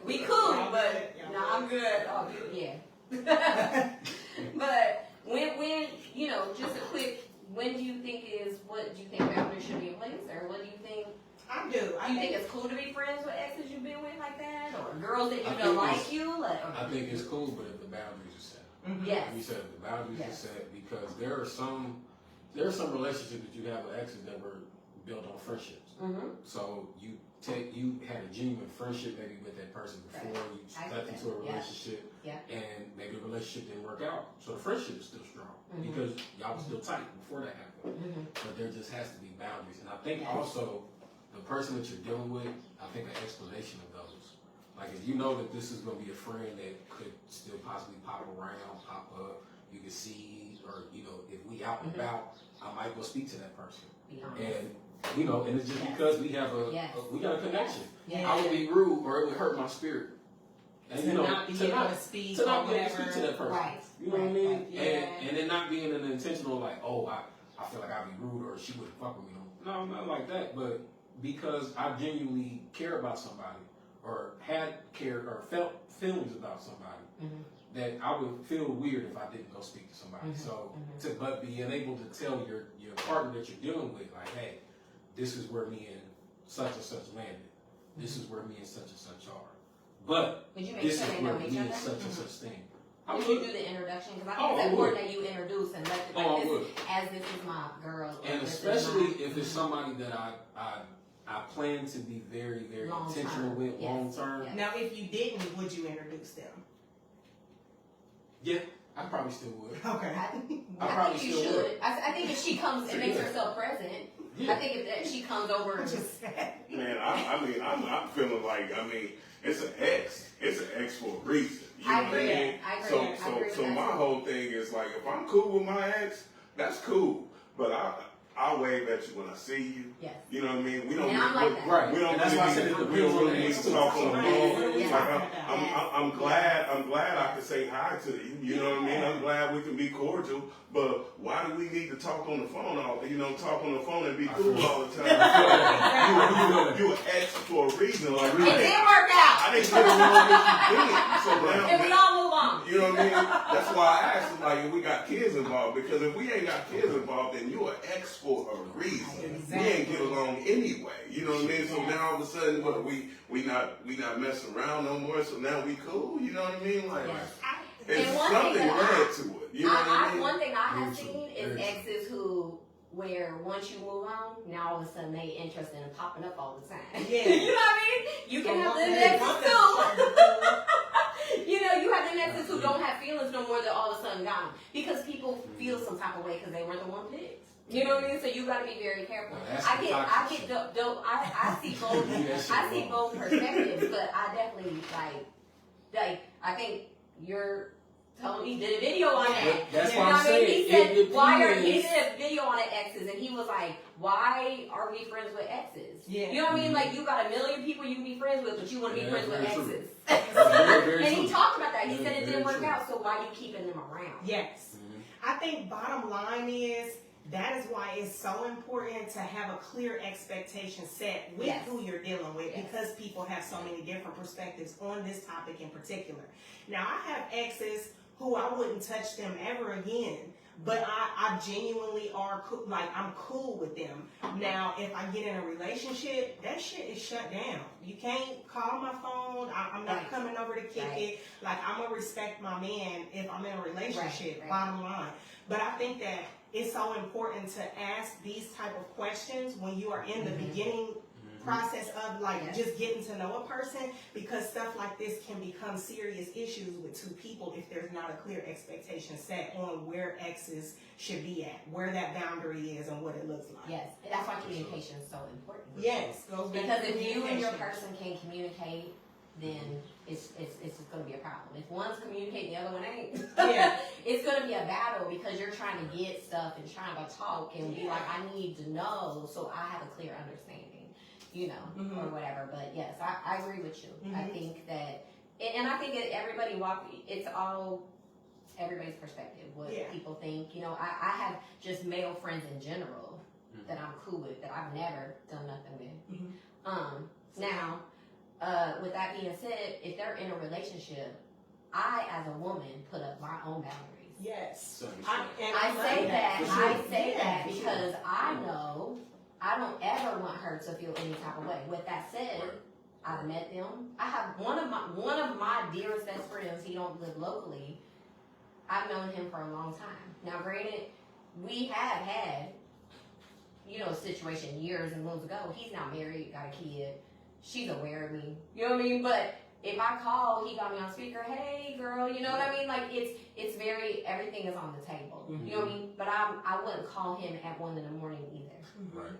We cool, but no, I'm good. Oh, yeah. But when just a quick, what do you think boundaries should be in place, or what do you think? I do. Do you think it's cool to be friends with exes you've been with like that, or girls that you don't like you? I think it's cool, but if the boundaries are set. Mm-hmm. Yes. You said the boundaries are set, because there are some relationships that you have with exes that were built on friendships. Mm-hmm. So you had a genuine friendship maybe with that person before you stepped into a relationship, and maybe the relationship didn't work out. So the friendship is still strong because y'all was still tight before that happened. But there just has to be boundaries, and I think also the person that you're dealing with, I think an explanation of those. Like, if you know that this is going to be a friend that could still possibly pop around, pop up, you can see, or if we out and about, I might go speak to that person. And and it's just because we have we got a connection. I would be rude, or it would hurt my spirit. And to not be able to speak to that person. Right. You know what I mean? Yeah. And then not being an intentional like, oh, I feel like I'd be rude, or she wouldn't fuck with me. No, not like that. But because I genuinely care about somebody, or had cared or felt feelings about somebody, that I would feel weird if I didn't go speak to somebody. So, but being able to tell your partner that you're dealing with, like, hey, this is where me and such and such landed. This is where me and such are. But would you make this sure is they where know each me other? and such and such thing. Would you do the introduction? Because I think it's important that you introduce and let this is my girl. And especially if it's somebody that I plan to be very, very intentional with long term. Now, if you didn't, would you introduce them? Yeah, I probably still would. Okay. I I probably think you still should. would. I think if she comes and makes herself present, I think if that she comes over and Just sad. Man, I mean, I'm feeling like, I mean, it's an X. It's an X for a reason. You know I what agree. I mean? I agree. So, I agree with so that my too. whole thing is like, if I'm cool with my ex, that's cool. But I'll wave at you when I see you. yes. You know what I mean? We don't. And I'm like that. Right. We don't. And that's why I said it we depends don't on really the need ex to too. talk on the Right. phone. Yeah. Like, I'm glad I can say hi to you. You know what I mean? I'm glad we can be cordial. But why do we need to talk on the phone talk on the phone and be cool all the time? You an ex for a reason. Like, It didn't work out. I didn't get along with you then. So And we now, all move on. you know what I mean? That's why I asked, like, if we got kids involved. Because if we ain't got kids involved, then you an ex for a reason. We ain't get along anyway. You know what I mean? So now all of a sudden, what, we not messing around no more. So now we cool. You know what I mean? Like, Yes. it's And one something thing that led to it. You know what I mean? One thing I have Very true. seen is Very true. exes who, where once you move on, now all of a sudden they interested in popping up all the time. Yeah. You know what I mean? You can have them exes too. You know, you have them exes who don't have feelings no more that all of a sudden gone. Because people feel some type of way because they were the one picked. You know what I mean? So you gotta be very careful. Well, that's I the get toxic I see both Leave that shit I see alone. both perspectives, but I definitely like I think you're Tony did a video on that. That's You why know I'm what I mean? saying. He said, it why are he depends. did a video on the exes and he was like, why are we friends with exes? Yeah. You know what I mean? Like you got a million people you can be friends with, but you want to be Yeah, friends with very true. exes. Very, very And he true. talked about that. He Very, said it very didn't work true. out, so why are you keeping them around? Yes. I think bottom line is that is why it's so important to have a clear expectation set with Yes. who you're dealing with Yes. because people have so many different perspectives on this topic in particular. Now, I have exes who I wouldn't touch them ever again, but I genuinely are cool, like I'm cool with them. Now, if I get in a relationship, that shit is shut down. You can't call my phone. I'm not Right. coming over to kick Right. it. Like I'm gonna respect my man if I'm in a relationship. Right. Bottom line. But I think that it's so important to ask these type of questions when you are in the beginning process of like Yes. just getting to know a person, because stuff like this can become serious issues with two people if there's not a clear expectation set on where exes should be at, where that boundary is, and what it looks like. Yes, and that's why communication is so important. Yes, goes back Because to if you and your communication. person can't communicate, then it's just gonna be a problem. If one's communicating, the other one ain't. Yeah. It's gonna be a battle because you're trying to get stuff and trying to talk and be like, I need to know so I have a clear understanding, you know, or whatever. But yes, I agree with you. I think that, and I think that it's all everybody's perspective, what Yeah. people think. You know, I have just male friends in general that I'm cool with, that I've never done nothing with. Now, with that being said, if they're in a relationship, I, as a woman, put up my own boundaries. Yes. Same I love say that. For sure. I say Yeah, that for sure. because I know I don't ever want her to feel any type of way. With that said, I've met them. I have one of my dearest best friends. He don't live locally. I've known him for a long time. Now, granted, we have had, a situation years and moons ago. He's now married, got a kid. She's aware of me. You know what I mean? But if I call, he got me on speaker. Hey, girl, you know what I mean? Like it's very, everything is on the table. You know what I mean? But I wouldn't call him at 1 a.m. either. Right.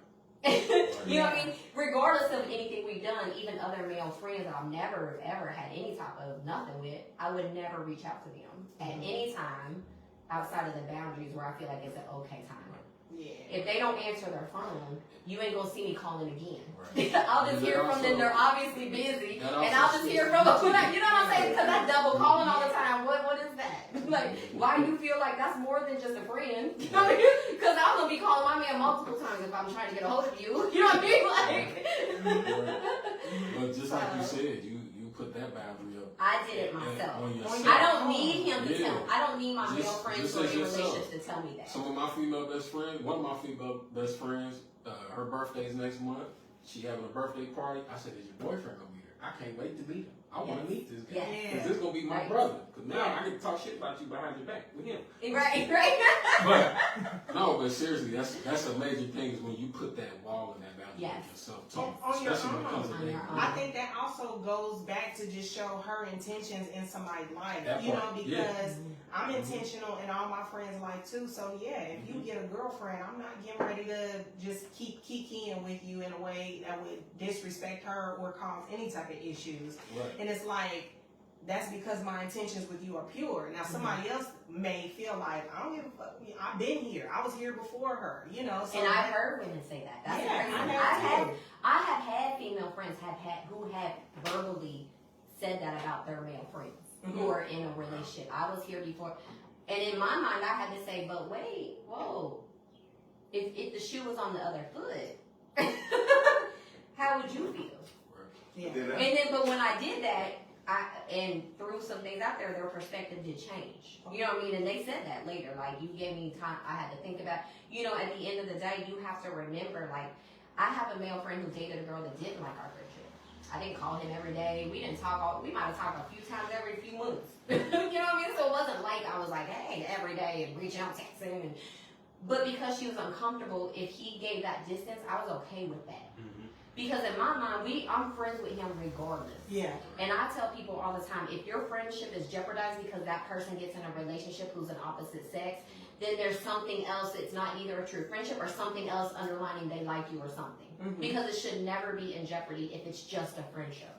You know what I mean? Regardless of anything we've done, even other male friends that I've never ever had any type of nothing with, I would never reach out to them at any time outside of the boundaries where I feel like it's an okay time. Yeah. If they don't answer their phone, you ain't gonna see me calling again. Right. I'll just And hear that from them. also- They're obviously busy, that and also I'll just hear from speaks- them. You know what I'm saying? Because that's double calling all the time. What is that? Like, why do you feel like that's more than just a friend? You know what I mean? Because I'm gonna be calling my man multiple times if I'm trying to get a hold of you. You know what I mean? Like, But just like you said, you put that boundary up. I did it myself. On yourself. I don't need him to Yeah. tell me. I don't need my Just- male friends just or as in yourself. relationships to tell me that. Some of my female best friends, one of my female best friends, her birthday's next month. She having a birthday party. I said, is your boyfriend gonna be there? I can't wait to meet him. I want to meet this guy. Yes. Because this is gonna be my Right. brother. Because now Yeah. I get to talk shit about you behind your back with him. Right. But no, but seriously, that's a major thing is when you put that wall and that boundary. Yes. yourself too. On your Especially when it comes to own. dating. On your I own. think that also goes back to just show her intentions in somebody's life, That you know, part, yeah. because I'm intentional in all my friends' life too. So yeah, if you get a girlfriend, I'm not getting ready to just keep kikiing with you in a way that would disrespect her or cause any type of issues. Right. And it's like, that's because my intentions with you are pure. Now somebody else may feel like, I don't give a fuck, I've been here, I was here before her, you know. So And I've heard women say that. That's yeah, the crazy I thing. have too. I have had female friends who have verbally said that about their male friends who are in a relationship. I was here before, and in my mind, I had to say, but wait, whoa, if the shoe was on the other foot, how would you feel? Yeah. And then, but when I did that, and threw some things out there, their perspective did change. You know what I mean? And they said that later. Like, you gave me time, I had to think about, you know, at the end of the day, you have to remember, like, I have a male friend who dated a girl that didn't like our friendship. I didn't call him every day. We didn't talk we might have talked a few times every few months. You know what I mean? So it wasn't like I was like, hey, every day and reaching out, texting. But because she was uncomfortable, if he gave that distance, I was okay with that. Because in my mind, I'm friends with him regardless. Yeah. And I tell people all the time, if your friendship is jeopardized because that person gets in a relationship who's an opposite sex, then there's something else. It's not either a true friendship or something else underlining they like you or something. Because it should never be in jeopardy if it's just a friendship.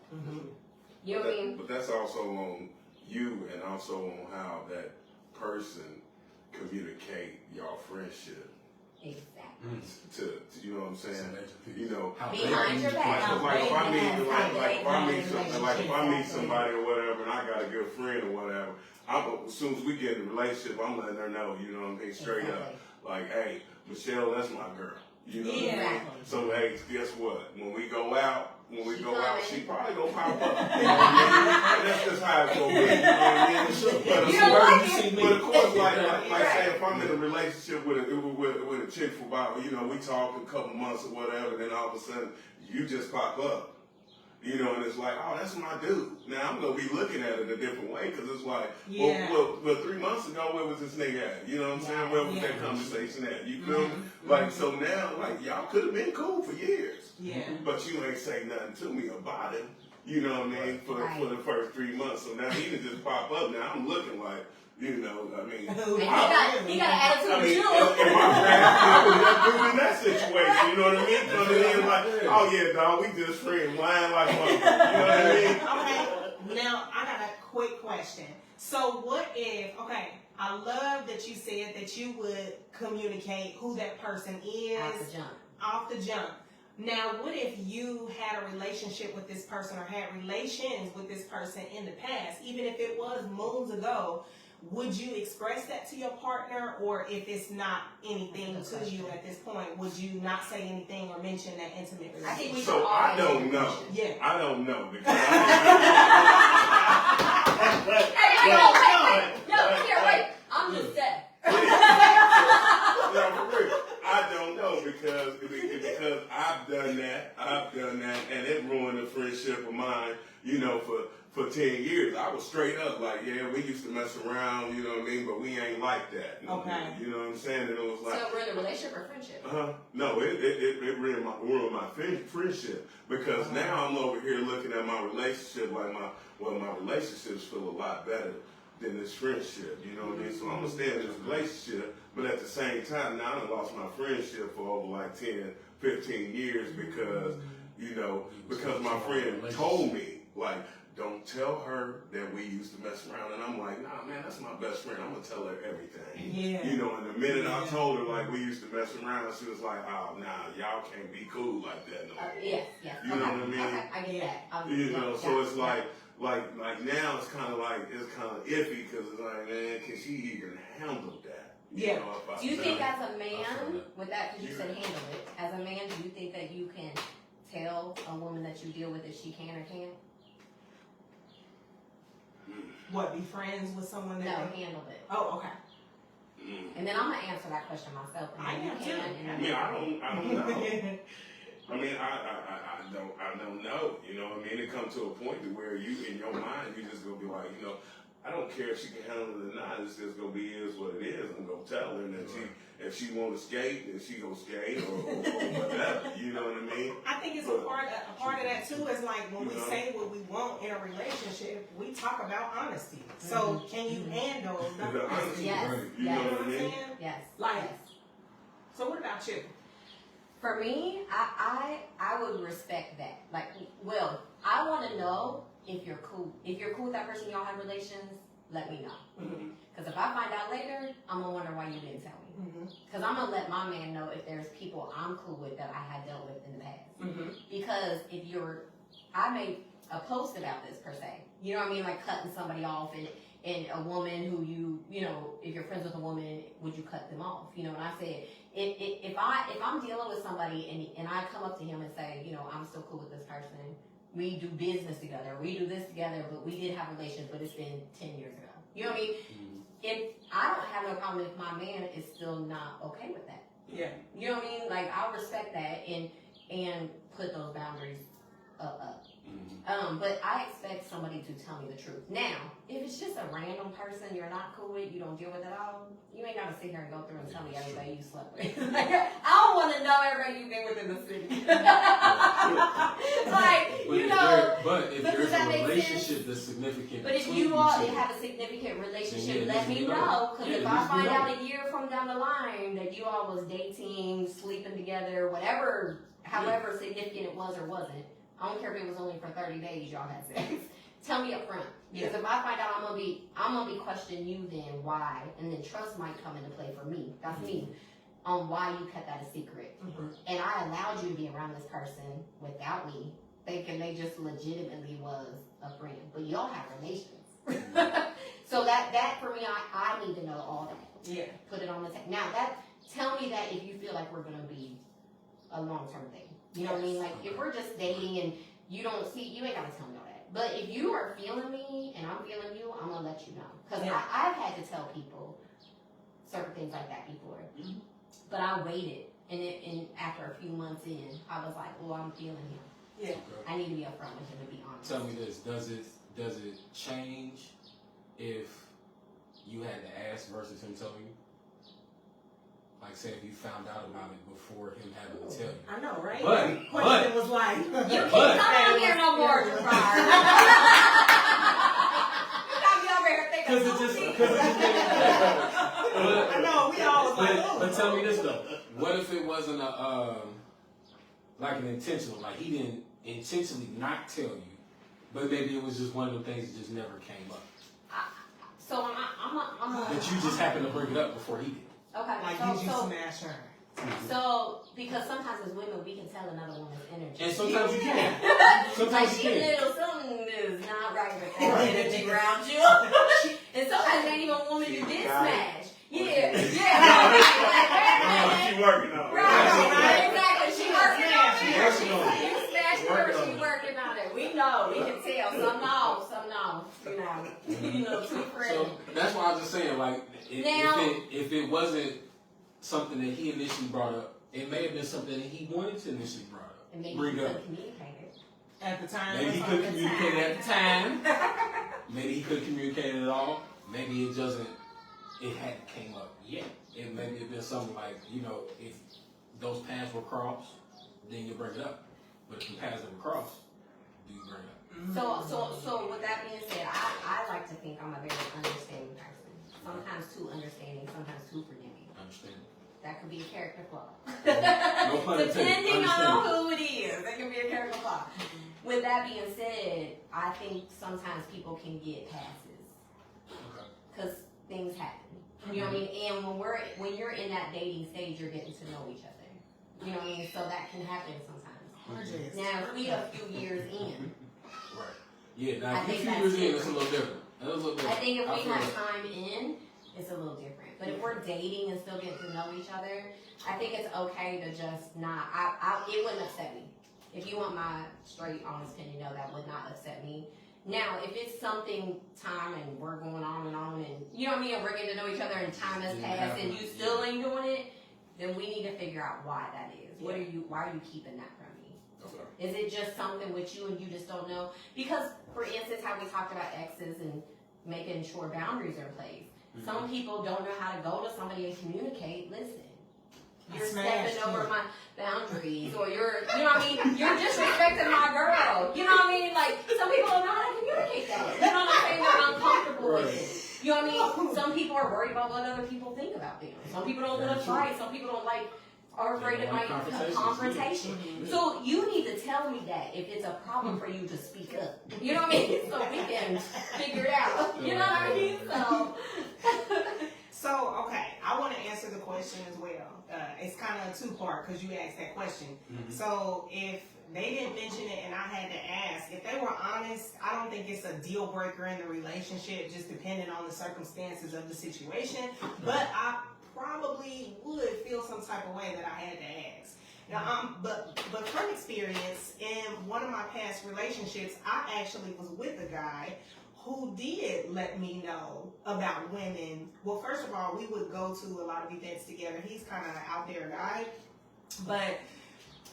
You know what I mean? But that's also on you and also on how that person communicate your friendship. Exactly. To you know what I'm saying? You know, Behind your back. like if I meet Like if I meet somebody or whatever, and I got a good friend or whatever, as soon as we get in a relationship, I'm letting her know, you know what I mean, straight up, like, hey, Michelle, that's my girl. You know what I mean? Exactly. So hey, guess what? When we go out, she probably gonna pop up. You know what I mean? And that's just how it's gonna be. You know what I mean? But of course, like say, if I'm in a relationship with a chick for about, you know, we talk a couple months or whatever, then all of a sudden you just pop up. You know, and it's like, oh, that's my dude. Now I'm gonna be looking at it a different way because it's like, well, 3 months ago, where was this nigga at? You know what I'm saying? Where was that conversation at? You feel me? Like, so now, like, y'all could have been cool for years. Yeah. But you ain't say nothing to me about it. You know what I mean? For the first 3 months. So now he can just pop up. Now I'm looking like, you know, I mean, And he got an attitude I mean, too. and my friends was in that situation, you know what I mean? Coming in like, oh yeah, dog, we just friends, lying like one. You know what I mean? Okay, now I got a quick question. So what if, okay, I love that you said that you would communicate who that person is off the jump. Now, what if you had a relationship with this person or had relations with this person in the past, even if it was moons ago? Would you express that to your partner, or if it's not anything to you at this point, would you not say anything or mention that intimate relationship? I think we So I don't know. Yeah. I don't know because Wait. I'm just saying. No, for real. I don't know because I've done that, and it ruined a friendship of mine. You know, for 10 years, I was straight up like, yeah, we used to mess around, you know what I mean, but we ain't like that. Okay. You know what I'm saying? And it was like, So we're in a relationship or friendship? no, it ruined my friendship because now I'm over here looking at my relationship like my relationships feel a lot better than this friendship. You know what I mean? So I'm gonna stay in this relationship, but at the same time, now I done lost my friendship for over like 10, 15 years because, you know, because my friend told me, like, don't tell her that we used to mess around. And I'm like, nah, man, that's my best friend. I'm going to tell her everything. Yeah. You know, and the minute I told her, like, we used to mess around, she was like, oh, nah, y'all can't be cool like that no more. Yes. You know what I mean? Okay, I get that. You know, so it's like now it's kind of iffy because it's like, man, can she even handle that? Yeah. Do you think as a man, with that, because you said handle it, as a man, do you think that you can tell a woman that you deal with if she can or can't? What, be friends with someone that... No, handle it. Oh, okay. And then I'm going to answer that question myself. And I then you am can. too. And I then mean, I don't know. I mean, I don't know. You know what I mean? It comes to a point to where you, in your mind, you just gonna be like, you know, I don't care if she can handle it or not. It's just gonna be is what it is. I'm gonna tell her, and if If she want to skate, then she gonna skate or whatever. You know what I mean? I think it's a part of that too is like when we You know? say what we want in a relationship, we talk about honesty. So can you handle the The honesty? Yes. right? You Yes. know You know what what I I'm mean? saying? Yes. Like- yes. So what about you? For me, I would respect that. Like, well, I want to know if you're cool. If you're cool with that person, y'all have relations, let me know. Because if I find out later, I'm gonna wonder why you didn't tell me. Because I'm gonna let my man know if there's people I'm cool with that I had dealt with in the past. Because if I made a post about this per se. You know what I mean? Like cutting somebody off and a woman who you know, if you're friends with a woman, would you cut them off? You know, and I said, if I'm dealing with somebody and I come up to him and say, you know, I'm still cool with this person, we do business together, we do this together, but we did have relations, but it's been 10 years ago. You know what I mean? If I don't have no problem if my man is still not okay with that. Yeah. You know what I mean? Like I respect that and put those boundaries up. But I expect somebody to tell me the truth. Now, if it's just a random person you're not cool with, you don't deal with at all, you ain't gotta sit here and go through and tell me everybody you slept with. Like, I don't want to know everybody you've been with in the city. Like, you know. But if but there's does that a make relationship sense? that's significant, But if between you all two, have a significant relationship, Then yeah, let it needs me to be know. known. Because Yeah, if it I needs to be find out known. a year from down the line that you all was dating, sleeping together, whatever, however significant it was or wasn't, I don't care if it was only for 30 days y'all had sex. Tell me up front. Because if I find out I'm gonna be questioning you then why, and then trust might come into play for me. That's me. On why you kept that a secret. And I allowed you to be around this person without me, thinking they just legitimately was a friend. But y'all have relations. So that for me, I need to know all that. Yeah. Put it on the table. Now tell me that if you feel like we're gonna be a long-term thing. You know what I mean? Like if we're just dating and you ain't gotta tell me all that. But if you are feeling me and I'm feeling you, I'm gonna let you know. Because I've had to tell people certain things like that before. But I waited, and after a few months in, I was like, oh, I'm feeling him. Yeah. I need to be upfront with him and be honest. Tell me this: does it change if you had to ask versus him telling you? Like, say if you found out about it before him having to tell you. I know, right? But- Question was like, You can't come on here no more, Jafar. You got me over here thinking. Because it just I know, we all was like, oh. But tell me this though: what if it wasn't like an intentional? Like he didn't intentionally not tell you, but maybe it was just one of the things that just never came up. So I'm a. That you just happened to bring it up before he did. Okay. Like, so, did you so, smash her? so because sometimes as women we can tell another woman's energy. And sometimes you can. Like Sometimes she you a can. little something is not right with that energy around you. And sometimes it ain't even a woman you did smash. Yeah. She working on it. Right, exactly. She working on it. Working on it. You smashed her, Working on she it. working on it. We know, we can tell. Some no, some no. You know, two friends. So that's why I was just saying, like, Now- if it wasn't something that he initially brought up, it may have been something that he wanted to initially And maybe bring you up. couldn't communicate it. At the time. Maybe he that's couldn't all. communicate it at the time. Maybe he couldn't communicate it at all. Maybe it hadn't came up yet. It maybe it been something like, you know, if those paths were crossed, then you bring it up. But if the paths never crossed, do you bring it up? So with that being said, I like to think I'm a very understanding person. Sometimes too understanding, sometimes too forgiving. Understand? That could be a character flaw. No pun intended. Depending on Understand. who it is, that can be a character flaw. With that being said, I think sometimes people can get passes Okay. because things happen. You know what I mean? And when you're in that dating stage, you're getting to know each other. You know what I mean? So that can happen sometimes. Now, if we a few years in, Right. Yeah, now I if you think few that's years in, different. it's a little different. It's a little different. I think if we feel have that. time in, it's a little different. But if we're dating and still getting to know each other, I think it's okay to just not. It wouldn't upset me. If you want my straight, honest opinion, no, that would not upset me. Now, if it's something time and we're going on and you know what I mean, and we're getting to know each other and time has passed and you still ain't doing it, then we need to figure out why that is. Why are you keeping that from me? Okay. Is it just something with you and you just don't know? Because, for instance, how we talked about exes and making sure boundaries are in place. Some people don't know how to go to somebody and communicate. Listen, you're Smashed stepping over you. my boundaries, or you're, you know what I mean, you're disrespecting my girl. You know what I mean? Like, some people don't know how to communicate that. You know what I'm saying? They're uncomfortable with it. You know what I mean? Some people are worried about what other people think about them. Some people don't want to fight. Some people don't like, are afraid of like a confrontation. So you need to tell me that if it's a problem for you to speak up. You know what I mean? So we can figure it out. You know what I mean? So, okay, I want to answer the question as well. It's kind of a two-part because you asked that question. Mhm. So, if they didn't mention it and I had to ask, if they were honest, I don't think it's a deal breaker in the relationship, just depending on the circumstances of the situation. But I probably would feel some type of way that I had to ask. Now, but from experience, in one of my past relationships, I actually was with a guy who did let me know about women. Well, first of all, we would go to a lot of events together. He's kind of an out there guy. But,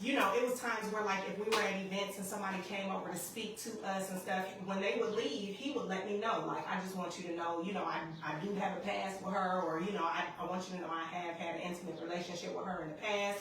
you know, it was times where, like, if we were at events and somebody came over to speak to us and stuff, when they would leave, he would let me know, like, I just want you to know, you know, I do have a past with her, or, you know, I want you to know I have had an intimate relationship with her in the past.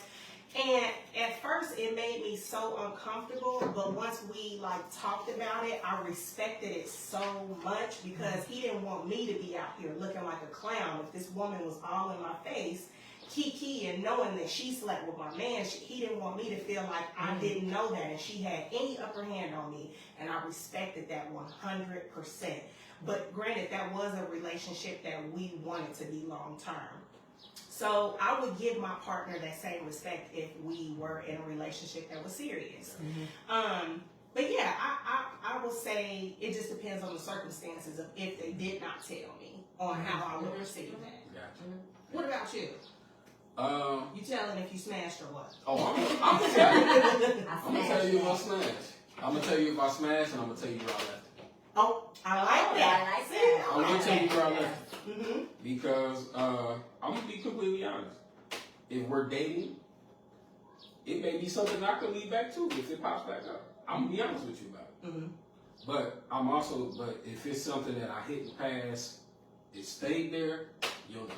And at first it made me so uncomfortable, but once we like talked about it, I respected it so much because he didn't want me to be out here looking like a clown. If this woman was all in my face, kiki, and knowing that she slept with my man, he didn't want me to feel like I didn't know that and she had any upper hand on me, and I respected that 100%. But granted, that was a relationship that we wanted to be long term. So I would give my partner that same respect if we were in a relationship that was serious. But yeah, I will say it just depends on the circumstances of if they did not tell me on how I would receive that. Gotcha. What about you? You telling if you smashed or what? Oh, I'm gonna tell you. I I'm gonna tell you if I smash. I'm gonna tell you if I smash, and I'm gonna tell you where I left it. Oh, I like that. I like See, that. I I'm like gonna tell you that. where I left it. Mm-hmm. Because I'm gonna be completely honest. If we're dating, it may be something I can lead back to if it pops back up. I'm gonna be honest with you about it. Mm-hmm. But if it's something that I hit pass, it stayed there, you'll know.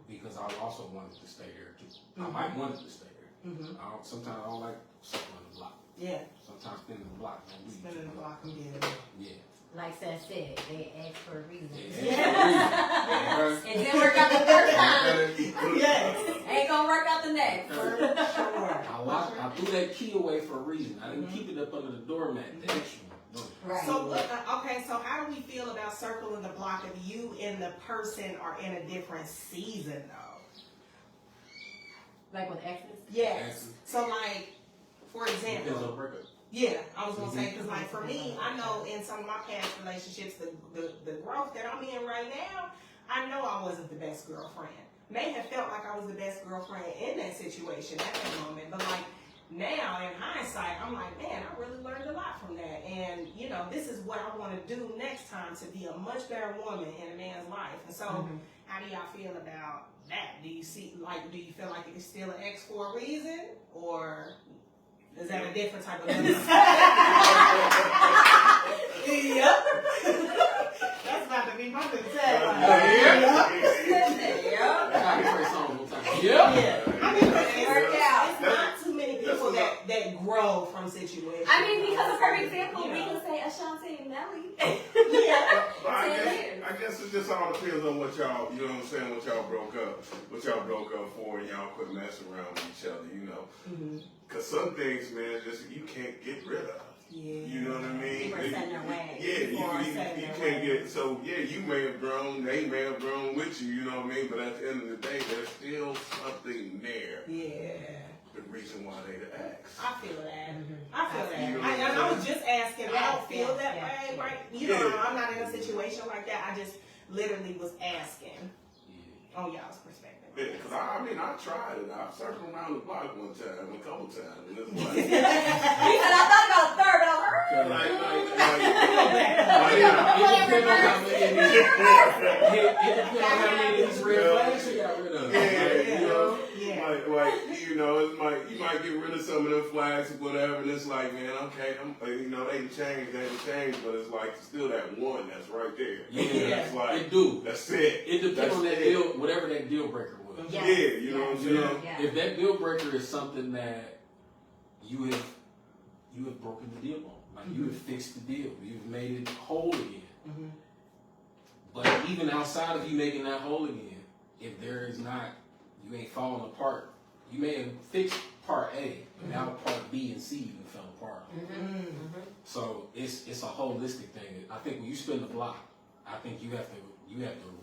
Because I also wanted to stay there too. I might want it to stay there. Mm-hmm. Sometimes I don't like sitting on the block. Yeah. Sometimes spinning the block don't leave. Spinning the block and getting Yeah. Like Seth said, they asked for a reason. Yeah. It didn't work out the first time. Yes. Ain't gonna work out the next. For sure. I threw that key away for a reason. I didn't keep it up under the doormat. The extra one. No. Right. So, okay, so how do we feel about circling the block if you and the person are in a different season, though? Like with exes? Yes. Exes. So, like, for Depends example, on breakup. yeah, I was gonna say, because, like, for me, I know in some of my past relationships, the growth that I'm in right now, I know I wasn't the best girlfriend. May have felt like I was the best girlfriend in that situation at that moment, but, like, now in hindsight, I'm like, man, I really learned a lot from that. And, you know, this is what I want to do next time to be a much better woman in a man's life. And so, how do y'all feel about that? Do you feel like it's still an ex for a reason? Or is that a different type of Yep. That's about to be my good I can play songs one time. Yeah. I mean, Worked out. it's not too many people that grow from situations. I mean, because for example, we can say Ashanti and Nelly. Yeah. I guess it just all depends on what y'all, you know what I'm saying, what y'all broke up for, and y'all quit messing around with each other, you know. Mm-hmm. Cause some things, man, just you can't get rid of. Yeah. You know what I mean? People are setting their ways. Yeah, People are you setting can't their ways. get, so yeah, you may have grown, they may have grown with you, you know what I mean? But at the end of the day, there's still something there. Yeah. The reason why they the ex. I feel that. I feel You know that. what I'm I was just asking. I don't feel that Yeah. way, right? You know, Yeah. I'm not in a situation like that. I just literally was asking on y'all's perspective. Yeah, cause I tried it. I circled around the block one time, a couple times, and it's like, He said, I thought about a third of her. It depends on how many of these red flags you got rid of. yeah, you know, Yeah. like you know, you might might get rid of some of them flags or whatever, and it's like, man, okay, you know, they done changed, but it's like still that one that's right there. Yeah, It's like, it do. that's it. It depends That's on that it. deal, whatever that deal breaker was. Yeah. Yeah, you know what I'm saying? Yeah. If that deal breaker is something that you have broken the deal on, like you have fixed the deal, you've made it whole again. Mhm. But even outside of you making that whole again, if there is not, you ain't falling apart. You may have fixed part A, but now part B and C you fell apart. So it's a holistic thing. I think when you spin the block, I think you have to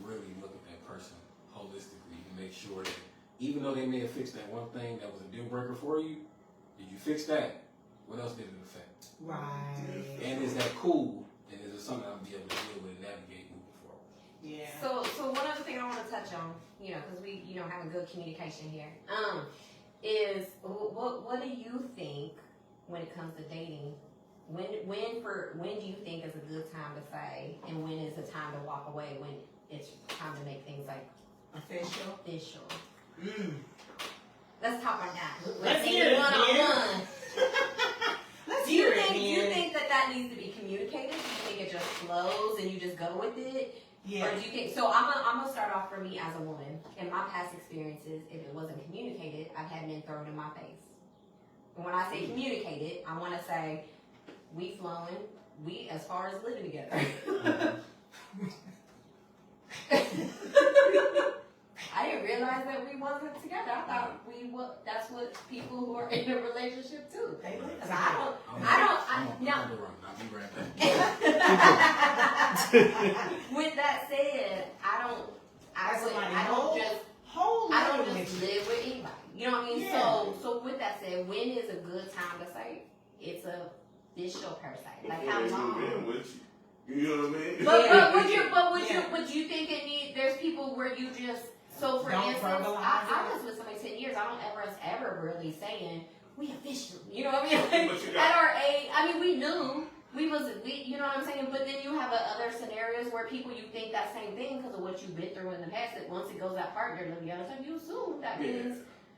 really look at that person holistically and make sure that even though they may have fixed that one thing that was a deal breaker for you, did you fix that? What else did it affect? Right. And is that cool? And is it something I'll be able to deal with and navigate moving forward? Yeah. So one other thing I want to touch on, because we, have a good communication here, is what do you think when it comes to dating? When do you think is a good time to say, and when is the time to walk away? When it's time to make things like Official. official? Mm. Let's talk on that. Let's hear it, one-on-one. Let's Do you hear it, think man. that needs to be communicated? Do you think it just flows and you just go with it? Yeah. Or do you think, so I'm gonna start off for me as a woman. In my past experiences, if it wasn't communicated, I've had men thrown in my face. And when I say communicated, I want to say, we flowing, we as far as living together. I didn't realize that we wasn't together. I thought that's what people who are in a relationship do. They live 'Cause together. I'll be right back. With that said, I don't just live with anybody. You know what I mean? Yeah. So with that said, when is a good time to say it's a official per se? Like Before how they move long? in with you. You know what I mean? But you think it need? There's people where you just for Don't instance, verbalize I it. was with somebody 10 years. I don't ever really saying we official. You know what I mean? But you At got- our age, I mean, we knew. We, you know what I'm saying? But then you have other scenarios where people, you think that same thing because of what you've been through in the past, that once it goes that part, they're living together, so you assume that Yeah. means.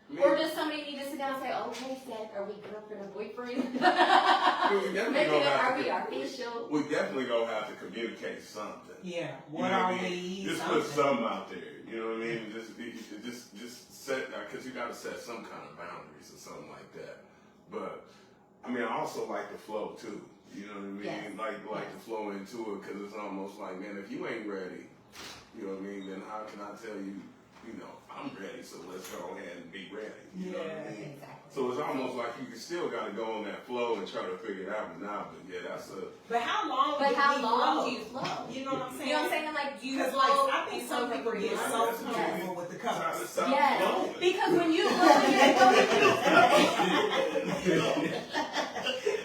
I mean, Or does somebody need to sit down and say, okay, Seth, are we girlfriend or boyfriend? we definitely Maybe gonna have are to- we official? we definitely gonna have to communicate something. Yeah. You What know are I mean? we? Just put something out there. You know what I mean? Just set, because you got to set some kind of boundaries or something like that. But I mean, I also like the flow too. You know what I mean? Yes. Like to flow into it, because it's almost like, man, if you ain't ready, you know what I mean? Then how can I tell you? You know, I'm ready, so let's go ahead and be ready. You know what I mean? Exactly. So it's almost like you still got to go on that flow and try to figure it out. But now, but yeah, that's a. But how long? But do how we long flow? do you flow? You know what I'm saying? You know what I'm saying? Like, do you Because flow? I think some people get Yeah. so comfortable with the Trying to colors. stop Yes, flowing. because when you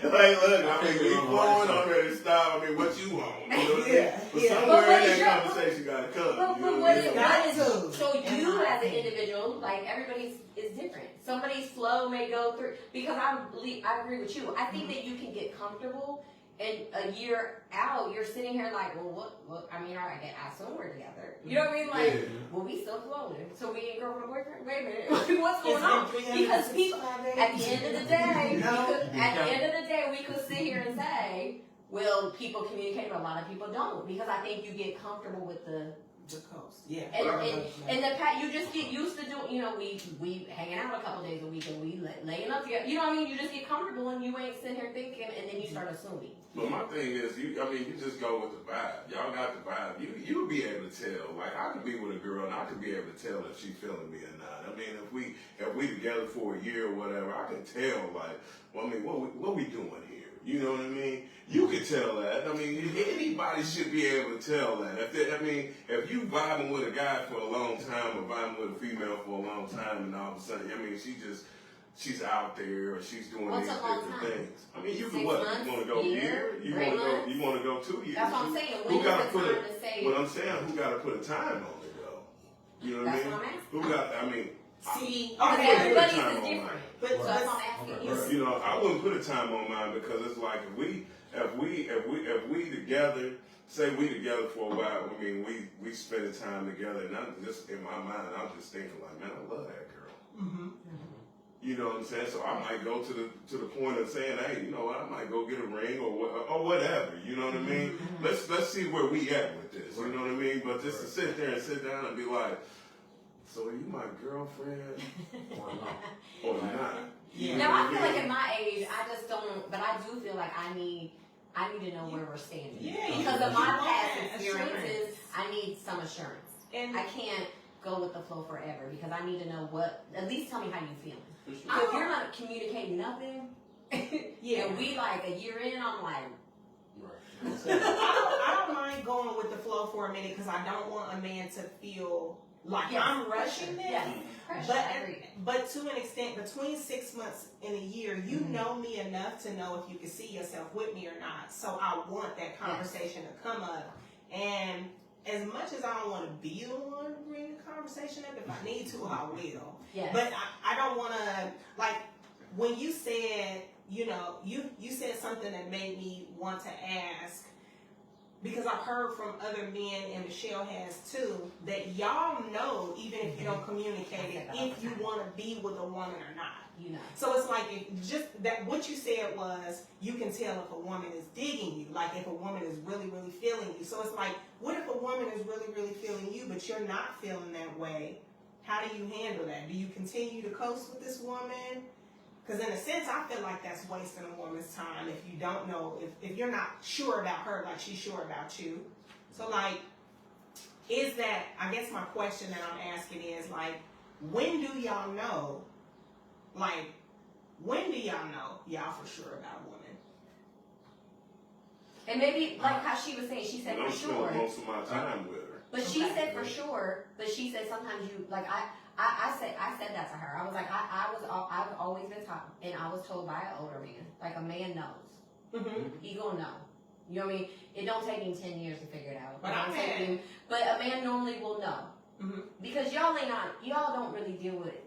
Like, look, I mean, we flowing, I'm ready to stop. I mean, what you want? You know what I mean? Yeah, But yeah. somewhere But what in is that your- conversation got to come. But you know what I mean? is, to. so In you my as an opinion. individual, like everybody's is different. Somebody's flow may go through, because I agree with you. I think that you can get comfortable, and a year out, you're sitting here like, well, what, I mean, all right, I assume we're together. You know what I mean? Like, Yeah. well, we still flowing. So we ain't girlfriend, boyfriend? Wait a minute. What's going It's on? been Because 365 people, days. at the end of the day, No. we could sit here and say, well, people communicate, but a lot of people don't. Because I think you get comfortable with the coast. Yeah. and the pat, you just get used to doing, we hanging out a couple days a week and we laying up together. You know what I mean? You just get comfortable and you ain't sitting here thinking, and then you start assuming. But my thing is, you just go with the vibe. Y'all got the vibe. You'll be able to tell. Like, I could be with a girl and I could be able to tell if she's feeling me or not. I mean, if we together for a year or whatever, I can tell. Like, well, I mean, what we doing here? You know what I mean? You can tell that. I mean, anybody should be able to tell that. If you vibing with a guy for a long time or vibing with a female for a long time, and all of a sudden, she's out there or she's doing What's these a long different time? things. I mean, you 6 can what? months, You want to go year, year? You 3 want to go? months? You want to go 2 years? That's what I'm saying. Who When got is to the put time it? to say? What I'm saying, who got to put a time on it though? You know what I That's mean? what I'm asking. Who got? I mean, See, Because okay. everybody's time is on different. mine. But So that's what I'm asking you. Okay. you know, I wouldn't put a time on mine because it's like if we together, say we together for a while. I mean, we spending time together, and I'm just in my mind, I'm just thinking like, man, I love that girl. Mm-hmm. You know what I'm saying? So I might go to the point of saying, hey, you know what? I might go get a ring or whatever. You know what I mean? Let's see where we at with this. You know what I mean? But just to sit there and sit down and be like, so are you my girlfriend or not? Yeah. Now I feel like at my age, I just don't. But I do feel like I need to know where we're standing. Yeah, Because of my you want past that experiences, assurance. I need some assurance. And I can't go with the flow forever because I need to know at least tell me how you feeling. For sure. So if you're not communicating nothing, yeah, and we like a year in, I'm like, I don't mind going with the flow for a minute because I don't want a man to feel like yes, I'm rushing this. Yes, pressure. But I agree. but to an extent, between 6 months and a year, you know me enough to know if you can see yourself with me or not. So I want that conversation to come up. And as much as I don't want to be the one to bring the conversation up, if I need to, I will. Yes. But I don't want to, like, when you said, you know, you said something that made me want to ask, because I've heard from other men, and Michelle has too, that y'all know, even if you don't communicate it, if you want to be with a woman or not. You know. So it's like, just that what you said was, you can tell if a woman is digging you, like if a woman is really, really feeling you. So it's like, what if a woman is really, really feeling you, but you're not feeling that way? How do you handle that? Do you continue to coast with this woman? Because in a sense, I feel like that's wasting a woman's time if you don't know, if you're not sure about her like she's sure about you. So like, is that, I guess my question that I'm asking is like, when do y'all know, like, when do y'all know y'all for sure about a woman? And maybe, like how she was saying, she said I'm for sure. spending most of my time with her. But she said for sure, but she said sometimes you, like I said that to her. I was like, I've always been taught, and I was told by an older man, like a man knows. He gonna know. You know what I mean? It don't take him 10 years to figure it out. But but a man normally will know. Because y'all don't really deal with it.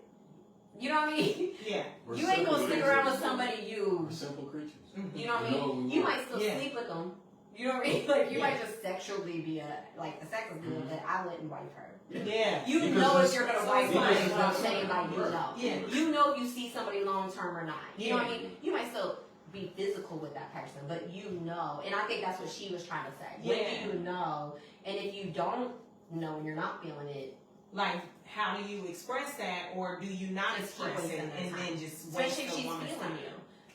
You know what I mean? Yeah. You ain't gonna stick around with somebody We're simple creatures. you know what I mean? You might still sleep with them. You know what I mean? Like you might just sexually be like the sex is good, but I wouldn't wife her. Yeah. You Because know if it's- you're gonna wife somebody because without it's- saying like you know. Yeah. You know if you see somebody long term or not. You know what I Yeah. mean? You might still be physical with that person, but you know. And I think that's what she was trying to say. Yeah. When do you know? And if you don't know and you're not feeling it, Like, how do you express that, or do you not Just express keep it wasting and their then time. just waste especially if the she's woman's feeling time?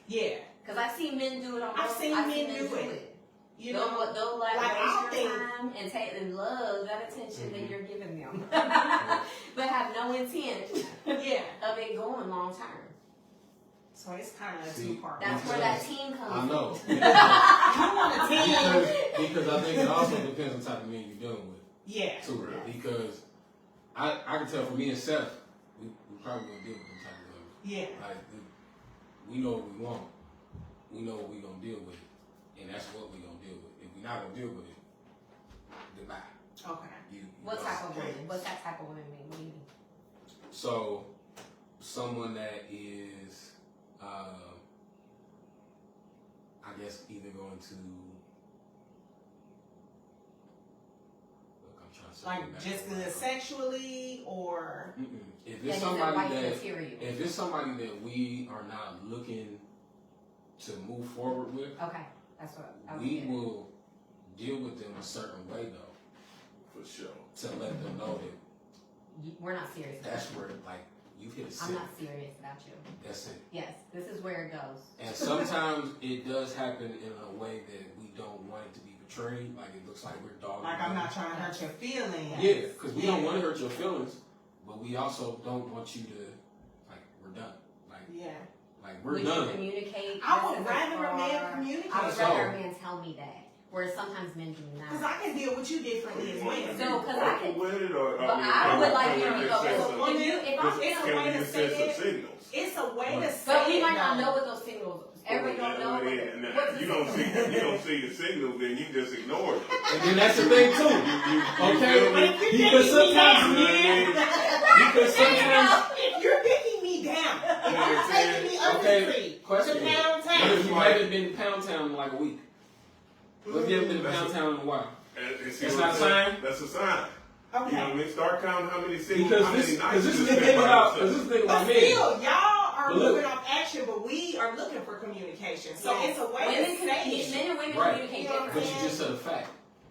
you. Yeah. Because I've seen men do it on I've both. seen men do it. it. You know, They'll like, I waste don't your think- time and take and love that attention that you're giving them, but have no intent yeah. of it going long term. So it's kind of a See, two-part. That's where that team comes I in. know. You want a team. because I think it also depends on the type of men you're dealing with. Yeah. Too. Because I can tell for me and Seth, we probably gonna deal with them type of levels. Yeah. Like we know what we want. We know what we gonna deal with. And that's what we gonna deal with. If we're not gonna deal with it, goodbye. Okay. What type of woman? What's that type of woman mean? What do you mean? So, someone that is, I guess, either going to, look, I'm trying to say Like, just good sexually, or... If And it's is it somebody wife that, material? if it's somebody that we are not looking to move forward with, Okay, that's what I was we getting. will deal with them a certain way though, For sure. to let them know that We're not serious. that's where, like, you've hit a I'm ceiling. not serious about you. That's it. Yes, this is where it goes. And sometimes it does happen in a way that we don't want it to be portrayed. Like it looks like we're dogging. Like, I'm not trying to hurt your feelings. Yeah, because we don't want to hurt your feelings, but we also don't want you to, like, we're done. Like, Yeah. we're Would done. you communicate? I this would is rather a man far- communicate. I would So- rather a man tell me that. Whereas sometimes men do Because not. I can deal with you differently as well. So, because I Open can. with it, or But I would like you to be okay. okay. If I'm It's a Can way we to just say send some it. signals? It's a way to say But we it, might not though. know what those signals. Everybody don't know. What's the You don't signal? see the signal, then you just ignore it. And then that's the thing too. Okay, because sometimes, because sometimes. If you're picking me down, if you're taking me up the Okay, street question. to Pound What if you Town, haven't been to Pound Town in like a week? What if you haven't been to Pound Town in a while? And see That's what not I'm a saying? sign? That's a sign. You know what I okay. mean? Start counting how many signals, Because how many this nights is you the spent thing by about yourself. this is the thing But about men. still, y'all are are But look- moving off action, but we are looking for communication. So Yes. it's a way Women to say it. men and women Right. communicate You know what I'm But differently. you just said a fact.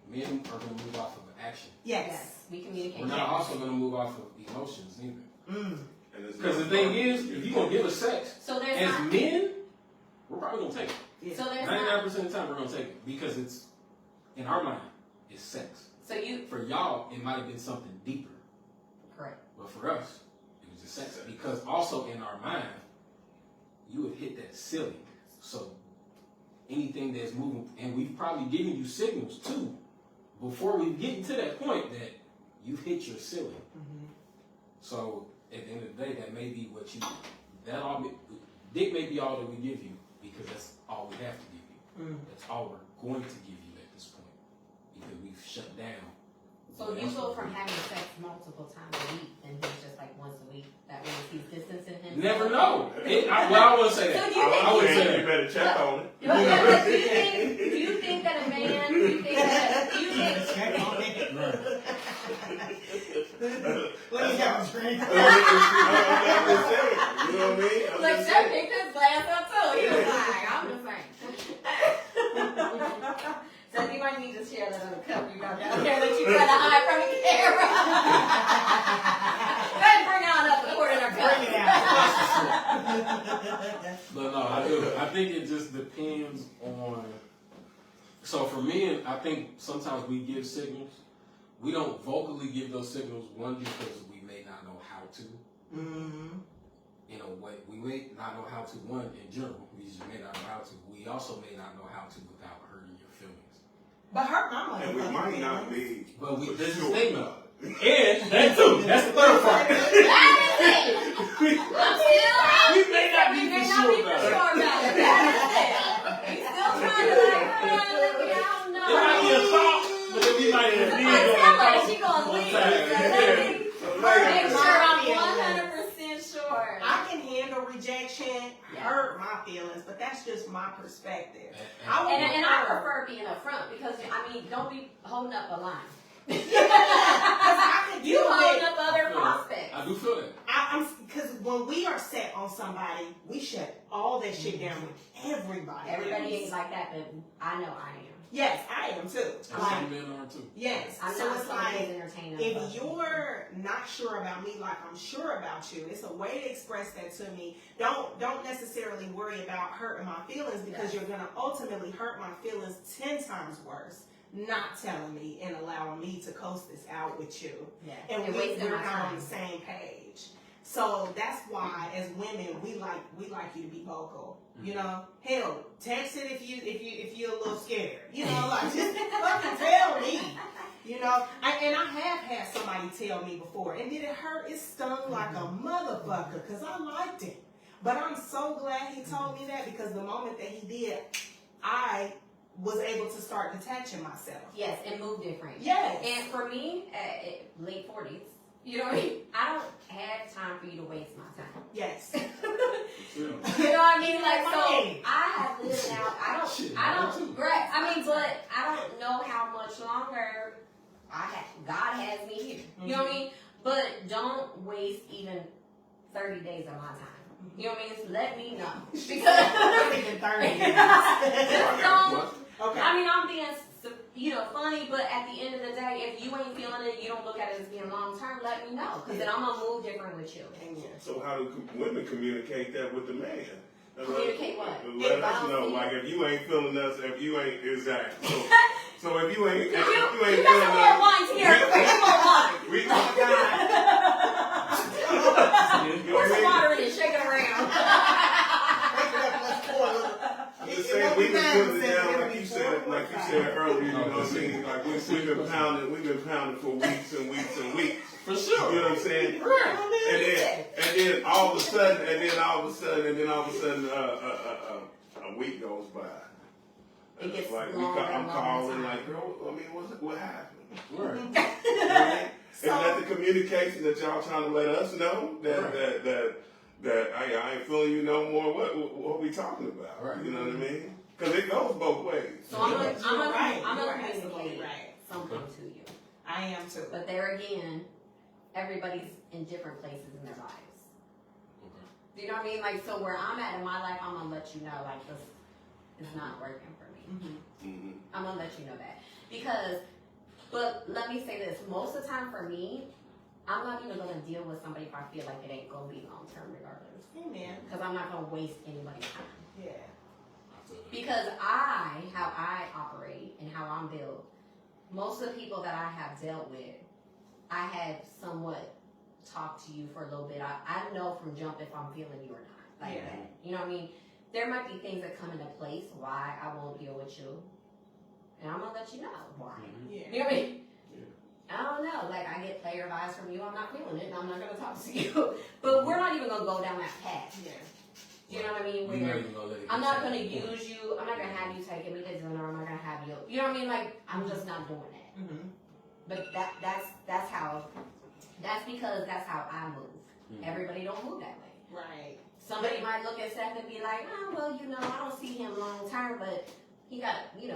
Men are going to move off of action. Yes. Yes, we communicate We're not also going to move off of emotions either. Mm. And it's Because the not- thing is, if you're going to give us sex, So there's as not. men, we're probably going to take it. Yeah. So there's 99% not. of the time, we're going to take it. Because it's, in our mind, it's sex. So you For y'all, it might have been something deeper. correct. But for us, it was just sex. Because also in our mind, you have hit that ceiling. So anything that's moving, and we've probably given you signals too, before we get to that point that you've hit your ceiling. Mhm. So at the end of the day, that may be what you, dick may be all that we give you because that's all we have to give you. Mm. That's all we're going to give you at this point because we've shut down. So you go from having sex multiple times a week and he's just like once a week. That means he's distancing himself. Never know. I wouldn't say that. So you think I wouldn't Man, say you that. better check on it. Do you think that a man? Do you think that? Do you think? Check on it. Right. Let me have a drink. I'm just saying, you know what I mean? I'm Like just Chef saying. picked his glass up too. He was like, I'm just saying. So you might need to share that other cup you got down there that you try to hide from the camera. Go ahead and bring on up the quart in our cup. Bring it out. But no, I do. I think it just depends on. So for men, I think sometimes we give signals. We don't vocally give those signals. One, because we may not know how to. Mm-hmm. You know what? We may not know how to. One, in general, we just may not know how to. We also may not know how to without hurting your feelings. But hurt my mother. And we might not be. But we, for this is sure. the thing though. And that too. That's the third part. We may not be for sure about it. He's still trying to like, I don't know. It might be a thought, but then we might have She gonna leave. So like Make I sure said, I'm 100% sure. I can handle rejection, Yeah. hurt my feelings, but that's just my perspective. And- I would And I prefer- prefer being upfront because I mean, don't be holding up a line. I can You deal holding with. up other prospects. I do feel that. I'm because when we are set on somebody, we shut all that shit down with everybody. Everybody ain't like that, but I know I am. Yes, I am too. And Like, some men are too. yes. I'm So not it's somebody's like, entertainer. if but- you're not sure about me like I'm sure about you, it's a way to express that to me. Don't necessarily worry about hurting my feelings because you're gonna ultimately hurt my feelings 10 times worse. Not telling me and allowing me to coast this out with you. yeah. And You're we're wasting my not on time. the same page. So that's why, as women, we like you to be vocal. You know, hell, text it if you're a little scared. You know, like just fucking tell me. You know, and I have had somebody tell me before, and did it hurt? It stung like a motherfucker because I liked it. But I'm so glad he told me that because the moment that he did, I was able to start detaching myself. Yes, and move different. Yes. And for me, late 40s, you know what I mean? I don't have time for you to waste my time. Yes. Yeah. You know what I mean? Like, so Right. I have lived out. Shit, I mine too. don't, right. I mean, but I don't know how much longer God has me here. You know what I mean? But don't waste even 30 days of my time. You know what I mean? Just let me know. Because, Even 30 just don't, Okay. I mean, I'm being, funny, but at the end of the day, if you ain't feeling it, you don't look at it as being long term, let me know. Because then I'm going to move different with you. So how do women communicate that with the man? Communicate what? Let us know, like if you ain't feeling us, if you ain't exactly. So if you ain't, You feeling got some more us, wines here. Bring some more wine. we Oh my God. you know Pour what some I mean? water in it, shake it around. I'm just saying we've been putting it down like you said earlier. You know what I mean? Like we've been pounding for weeks and weeks and weeks. For sure. You know what I'm saying? And then all of a sudden, a week goes by. It gets like longer I'm and calling longer. like, girl, I mean, what happened? Right. You know what I mean? Is that the communication that y'all trying to let us know that I ain't feeling you no more? What we talking about? Right. You know what I mean? Because it goes both ways. So I'm You're right. gonna You're absolutely communicate right. something to you. I am too. But there again, everybody's in different places in their lives. Do you know what I mean? Like, so where I'm at in my life, I'm gonna let you know, like, this is not working for me. Mm-hmm. I'm gonna let you know that. Because, but let me say this, most of the time for me, I'm not even gonna deal with somebody if I feel like it ain't gonna be long term regardless. Amen. Because I'm not gonna waste anybody's time. Yeah. Because how I operate and how I'm built, most of the people that I have dealt with, I have somewhat talked to you for a little bit. I know from jump if I'm feeling you or not. Like that. You know what I mean? There might be things that come into place why I won't deal with you. And I'm gonna let you know why. Yeah. You know what I mean? I don't know. Like, I get player vibes from you. I'm not feeling it, and I'm not gonna talk to you. But we're not even gonna go down that path. Yeah. You know what I mean? You're not even gonna let it I'm not get gonna to that point. use you. I'm not gonna have you taking me to dinner. I'm not gonna have you. You know what I mean? Like, I'm just not doing that. Mm-hmm. But that's how. That's because that's how I move. Mhm. Everybody don't move that way. Right. Somebody might look at Seth and be like, oh, well, you know, I don't see him long term, but he got it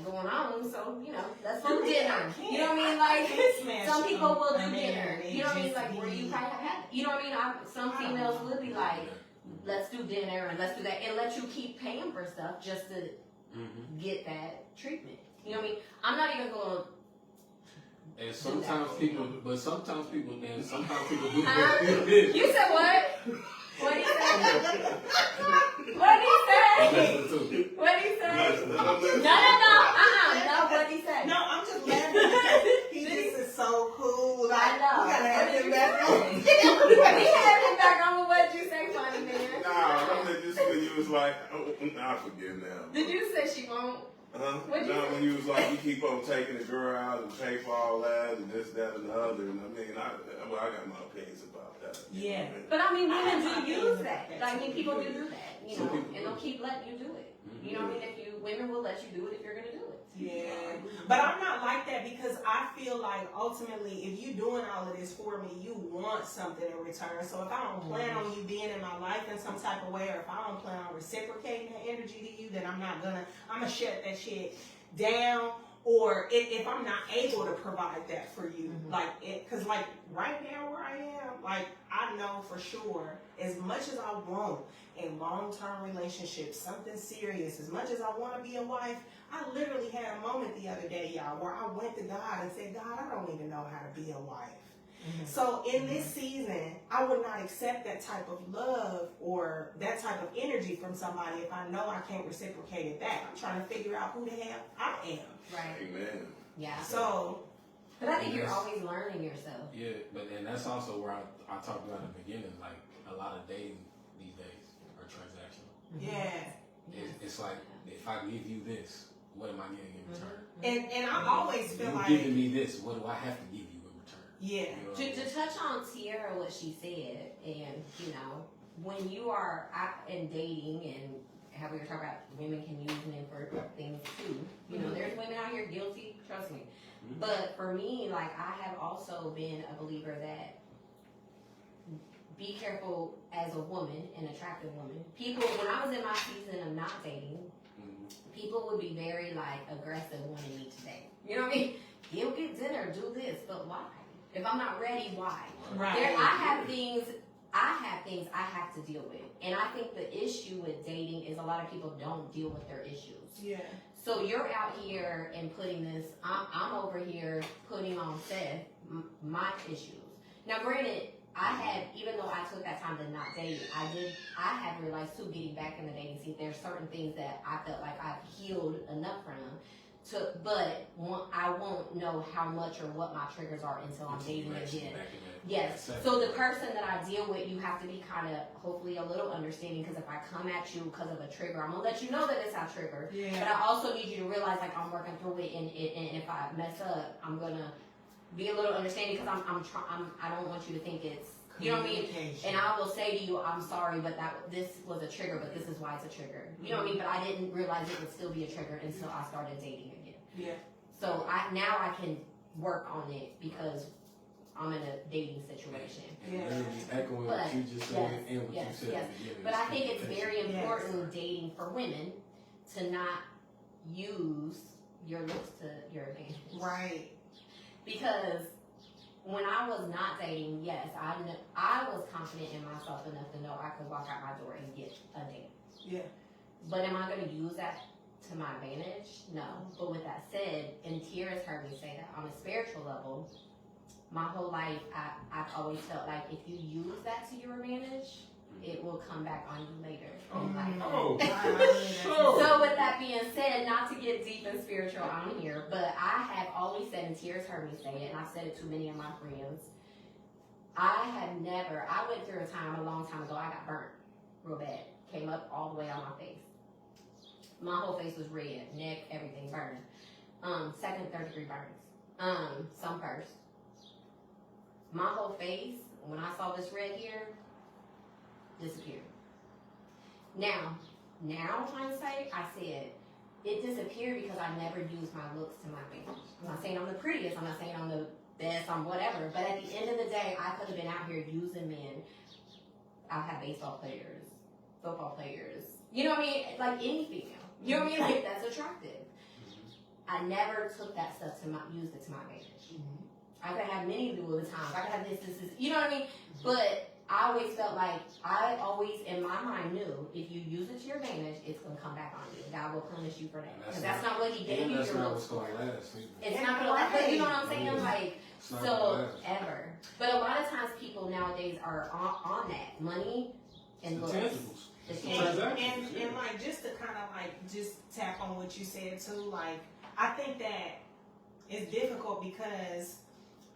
going on, so, you know, let's do dinner. You know what I mean? Like, some people will do dinner. You know what I mean? Like, where you probably have had, you know what I mean? Some females will be like, let's do dinner and let's do that, and let you keep paying for stuff just to get that treatment. You know what I mean? I'm not even going to. And sometimes people do Huh? this. You said what? What did he say? What did he say? What did he say? No. What did he say? No, I'm just laughing because he just is so cool. Like, I know. we gotta have What him did back you on. We had him back on. What you say, funny man? Nah, I'm just when you was like, I forget now. Did you say she won't? What'd you No, say? when you was like, you keep on taking the girl out and pay for all that and this, that, and the other. And I mean, I got my opinions about that. Yeah. But I mean, women do use that. Like, I mean, people do that, you Some know, people and they'll keep letting you do it. You know what I mean? Women will let you do it if you're gonna do it. Yeah, but I'm not like that because I feel like ultimately, if you're doing all of this for me, you want something in return. So if I don't plan on you being in my life in some type of way, or if I don't plan on reciprocating that energy to you, then I'm gonna shut that shit down. Or if I'm not able to provide that for you, because like right now where I am, like I know for sure, as much as I want a long-term relationship, something serious, as much as I want to be a wife, I literally had a moment the other day, y'all, where I went to God and said, God, I don't even know how to be a wife. So in this season, I would not accept that type of love or that type of energy from somebody if I know I can't reciprocate it back. I'm trying to figure out who the hell I am. Right. Amen. Yeah. So, But I think you're always learning yourself. Yeah, and that's also where I talked about in the beginning, like a lot of dating these days are transactional. yeah. It's like, if I give you this, what am I getting in return? And I always feel you like, giving me this, what do I have to give you in return? yeah. You know what I mean? To touch on Tierra, what she said, and you know, when you are out and dating, and how we were talking about women can use men for things too. You know, there's women out here guilty, trust me. But for me, like, I have also been a believer that be careful as a woman, an attractive woman. People, when I was in my season of not dating, people would be very like aggressive wanting me to date. You know what I mean? You'll get dinner, do this, but why? If I'm not ready, why? Right. I have things I have to deal with. And I think the issue with dating is a lot of people don't deal with their issues. Yeah. So you're out here and putting this, I'm over here putting on Seth my issues. Now granted, even though I took that time to not date, I have realized too, getting back in the dating scene, there's certain things that I felt like I've healed enough from. But I won't know how much or what my triggers are until I'm dating again. Yes. So the person that I deal with, you have to be kind of, hopefully, a little understanding, because if I come at you because of a trigger, I'm gonna let you know that it's a trigger. Yeah. But I also need you to realize, like, I'm working through it, and if I mess up, I'm gonna be a little understanding, because I don't want you to think it's, you know what I mean? And I will say to you, I'm sorry, but this was a trigger, but this is why it's a trigger. You know what I mean? But I didn't realize it would still be a trigger until I started dating again. Yeah. So now I can work on it because I'm in a dating situation. And literally echoing what you just said and what you said at the beginning. But I think it's very important dating for women to not use your looks to your advantage. Right. Because when I was not dating, yes, I was confident in myself enough to know I could walk out my door and get a date. Yeah. But am I going to use that to my advantage? No. But with that said, and Tira's heard me say that on a spiritual level, my whole life, I've always felt like if you use that to your advantage, it will come back on you later in life. Oh, So with that being said, not to get deep and spiritual on here, but I have always said, and Tears heard me say it, and I've said it to many of my friends, I went through a time a long time ago, I got burnt real bad. Came up all the way on my face. My whole face was red, neck, everything burned. Second, third degree burns. Some first. My whole face, when I saw this red here, disappeared. Now hindsight, I said, it disappeared because I never used my looks to my advantage. I'm not saying I'm the prettiest, I'm not saying I'm the best, I'm whatever, but at the end of the day, I could have been out here using men. I've had baseball players, football players, you know what I mean? Like any female. You know what I mean? Like that's attractive. I never took that stuff used it to my advantage. I could have many Louis Vuittons. I could have this, you know what I mean? But I always felt like, I always, in my mind, knew if you use it to your advantage, it's going to come back on you. God will punish you for that. Because that's not what he gave you. That's not what's going to last. It's not going to last. But you know what I'm saying? Like, It's not so, gonna last. ever. But a lot of times people nowadays are on that. Money and The looks. tangibles. It's And, Transactions, yeah. and like just to kind of like just tap on what you said too, like I think that it's difficult because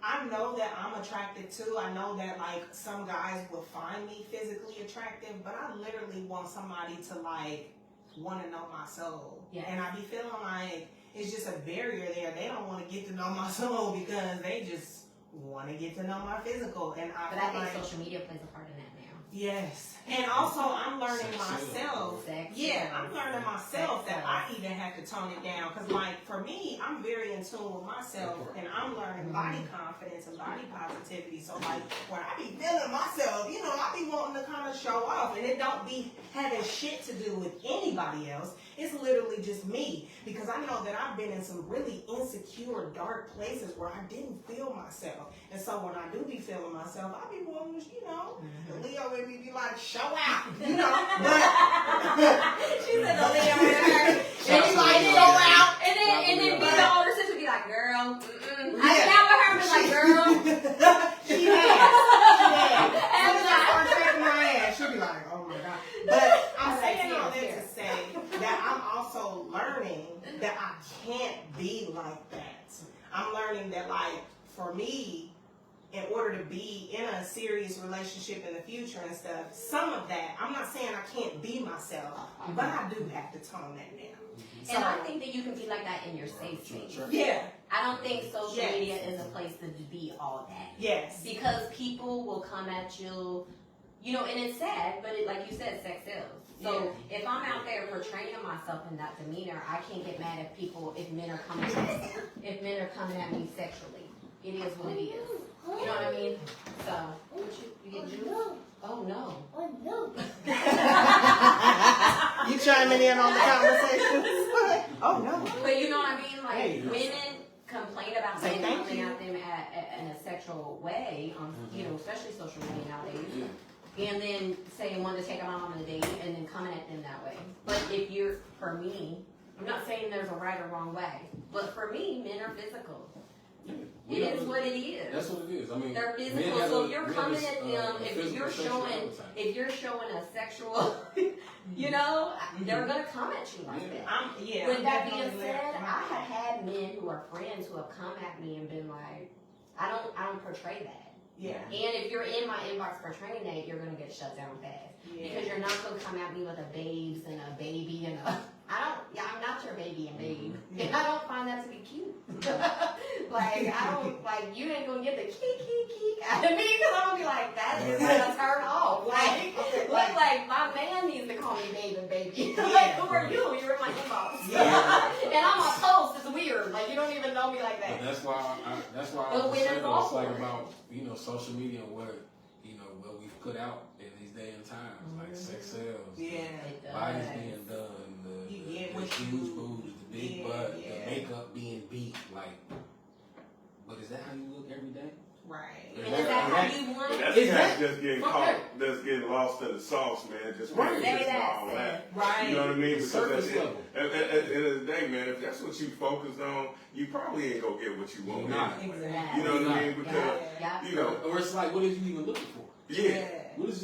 I know that I'm attracted too. I know that like some guys will find me physically attractive, but I literally want somebody to like want to know my soul. Yeah. And I be feeling like it's just a barrier there. They don't want to get to know my soul because they just want to get to know my physical. And But I think social media plays a part in that now. yes. And also, I'm learning myself. Sex. Yeah, I'm learning myself that I even have to tone it down. Because, like, for me, I'm very in tune with myself. And I'm learning body confidence and body positivity. So, like, when I be feeling myself, you know, I be wanting to kind of show off. And it don't be having shit to do with anybody else. It's literally just me. Because I know that I've been in some really insecure, dark places where I didn't feel myself. And so when I do be feeling myself, I be wanting to, you know, Leo made me be like, show out, you know. But She said the Leo with her. she be like, show out. And then be the older sister be like, girl, I got with her and be like, girl. She has. As soon as I start shaking my ass, she'll be like, oh my God. But I'm saying all that to say that I'm also learning that I can't be like that. I'm learning that, like, for me, in order to be in a serious relationship in the future and stuff, some of that, I'm not saying I can't be myself, but I do have to tone that down. And I think that you can be like that in your safe space. Yeah. I don't think social Yes. media is a place to be all that. Yes. Because people will come at you, you know, and it's sad, but like you said, sex sells. So if I'm out there portraying myself in that demeanor, I can't get mad at people if men are coming at me sexually. It is what it is. You know what I mean? So, what you get juice? Oh no. You chiming in on the conversation? Oh no. But you know what I mean? Like, Hey. women complain about Say men thank coming you. at them in a sexual way, on you know, especially social media nowadays. And then saying wanting to take them out on a date and then coming at them that way. But if you're, for me, I'm not saying there's a right or wrong way, but for me, men are physical. It is what it is. That's what it is. I mean, They're men physical, have so a- if you're men coming is, at them, a if physical you're sexual showing, appetite. if you're showing a sexual, you know, they're gonna come at you like that. With that being said, I have had men who are friends who have come at me and been like, I don't portray that. Yeah. And if you're in my inbox portraying that, you're gonna get shut down fast. Because you're not gonna come at me with a babes and a baby and a, I'm not your baby and babe. And I don't find that to be cute. You ain't gonna get the keek out of me because I'm gonna be like, that is gonna turn off. Like my man needs to call me babe and baby. Like, who are you? You're in my inbox. And I'm a post, it's weird. Like, you don't even know me like that. But that's why I But was when saying it's all it's like for it. about, you know, social media and what, you know, what we've put out in these day and times, like sex sells, It does. bodies being done, You the get what huge you- boobs, the big Yeah, butt, yeah. the makeup being beat, like, but is that how you look every day? Right. And is that how you want But it? that's Is cats that- just getting okay. caught, that's getting lost in the sauce, man. Just Right. Say just that, all say that. Right. You know what I mean? Because Surface at the level. end of the day, man, if that's what you focused on, you probably ain't gonna get what you want. You're not. anyway. Exactly. You know what I mean? Yeah, Because yeah. you know, Or it's like, what are you even looking for? yeah. What is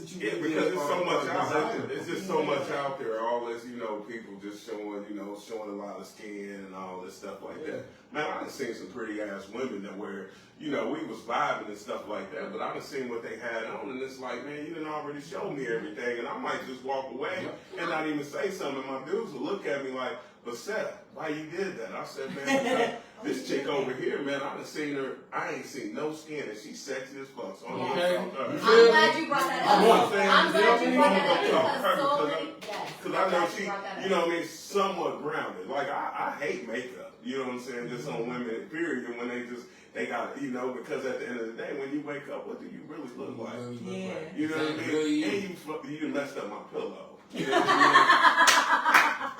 it you Yeah, really because it's are- so much are out desiring? there. It's just so much out there. All this, people just showing a lot of skin and all this stuff like that. Man, I done seen some pretty ass women that where, we was vibing and stuff like that, but I done seen what they had on, and it's like, man, you done already showed me everything, and I might just walk away and not even say something. And my dudes will look at me like, but Seth, why you did that? I said, man, this chick over here, man, I done seen her, I ain't seen no skin, and she's sexy as fuck. So I'm gonna Okay. talk to her. You I'm feel glad me? you brought that I'm up. one fan. I'm glad you brought that Yeah. up because so Yeah. many, yes. Because I'm I know glad she, you brought that up. you know what I mean, somewhat grounded. Like, I hate makeup, you know what I'm saying, just on women, period, and when they got, because at the end of the day, when you wake up, what do you really look like? Yeah. You know what I Is that mean? really And you? you messed up my pillow. You know what I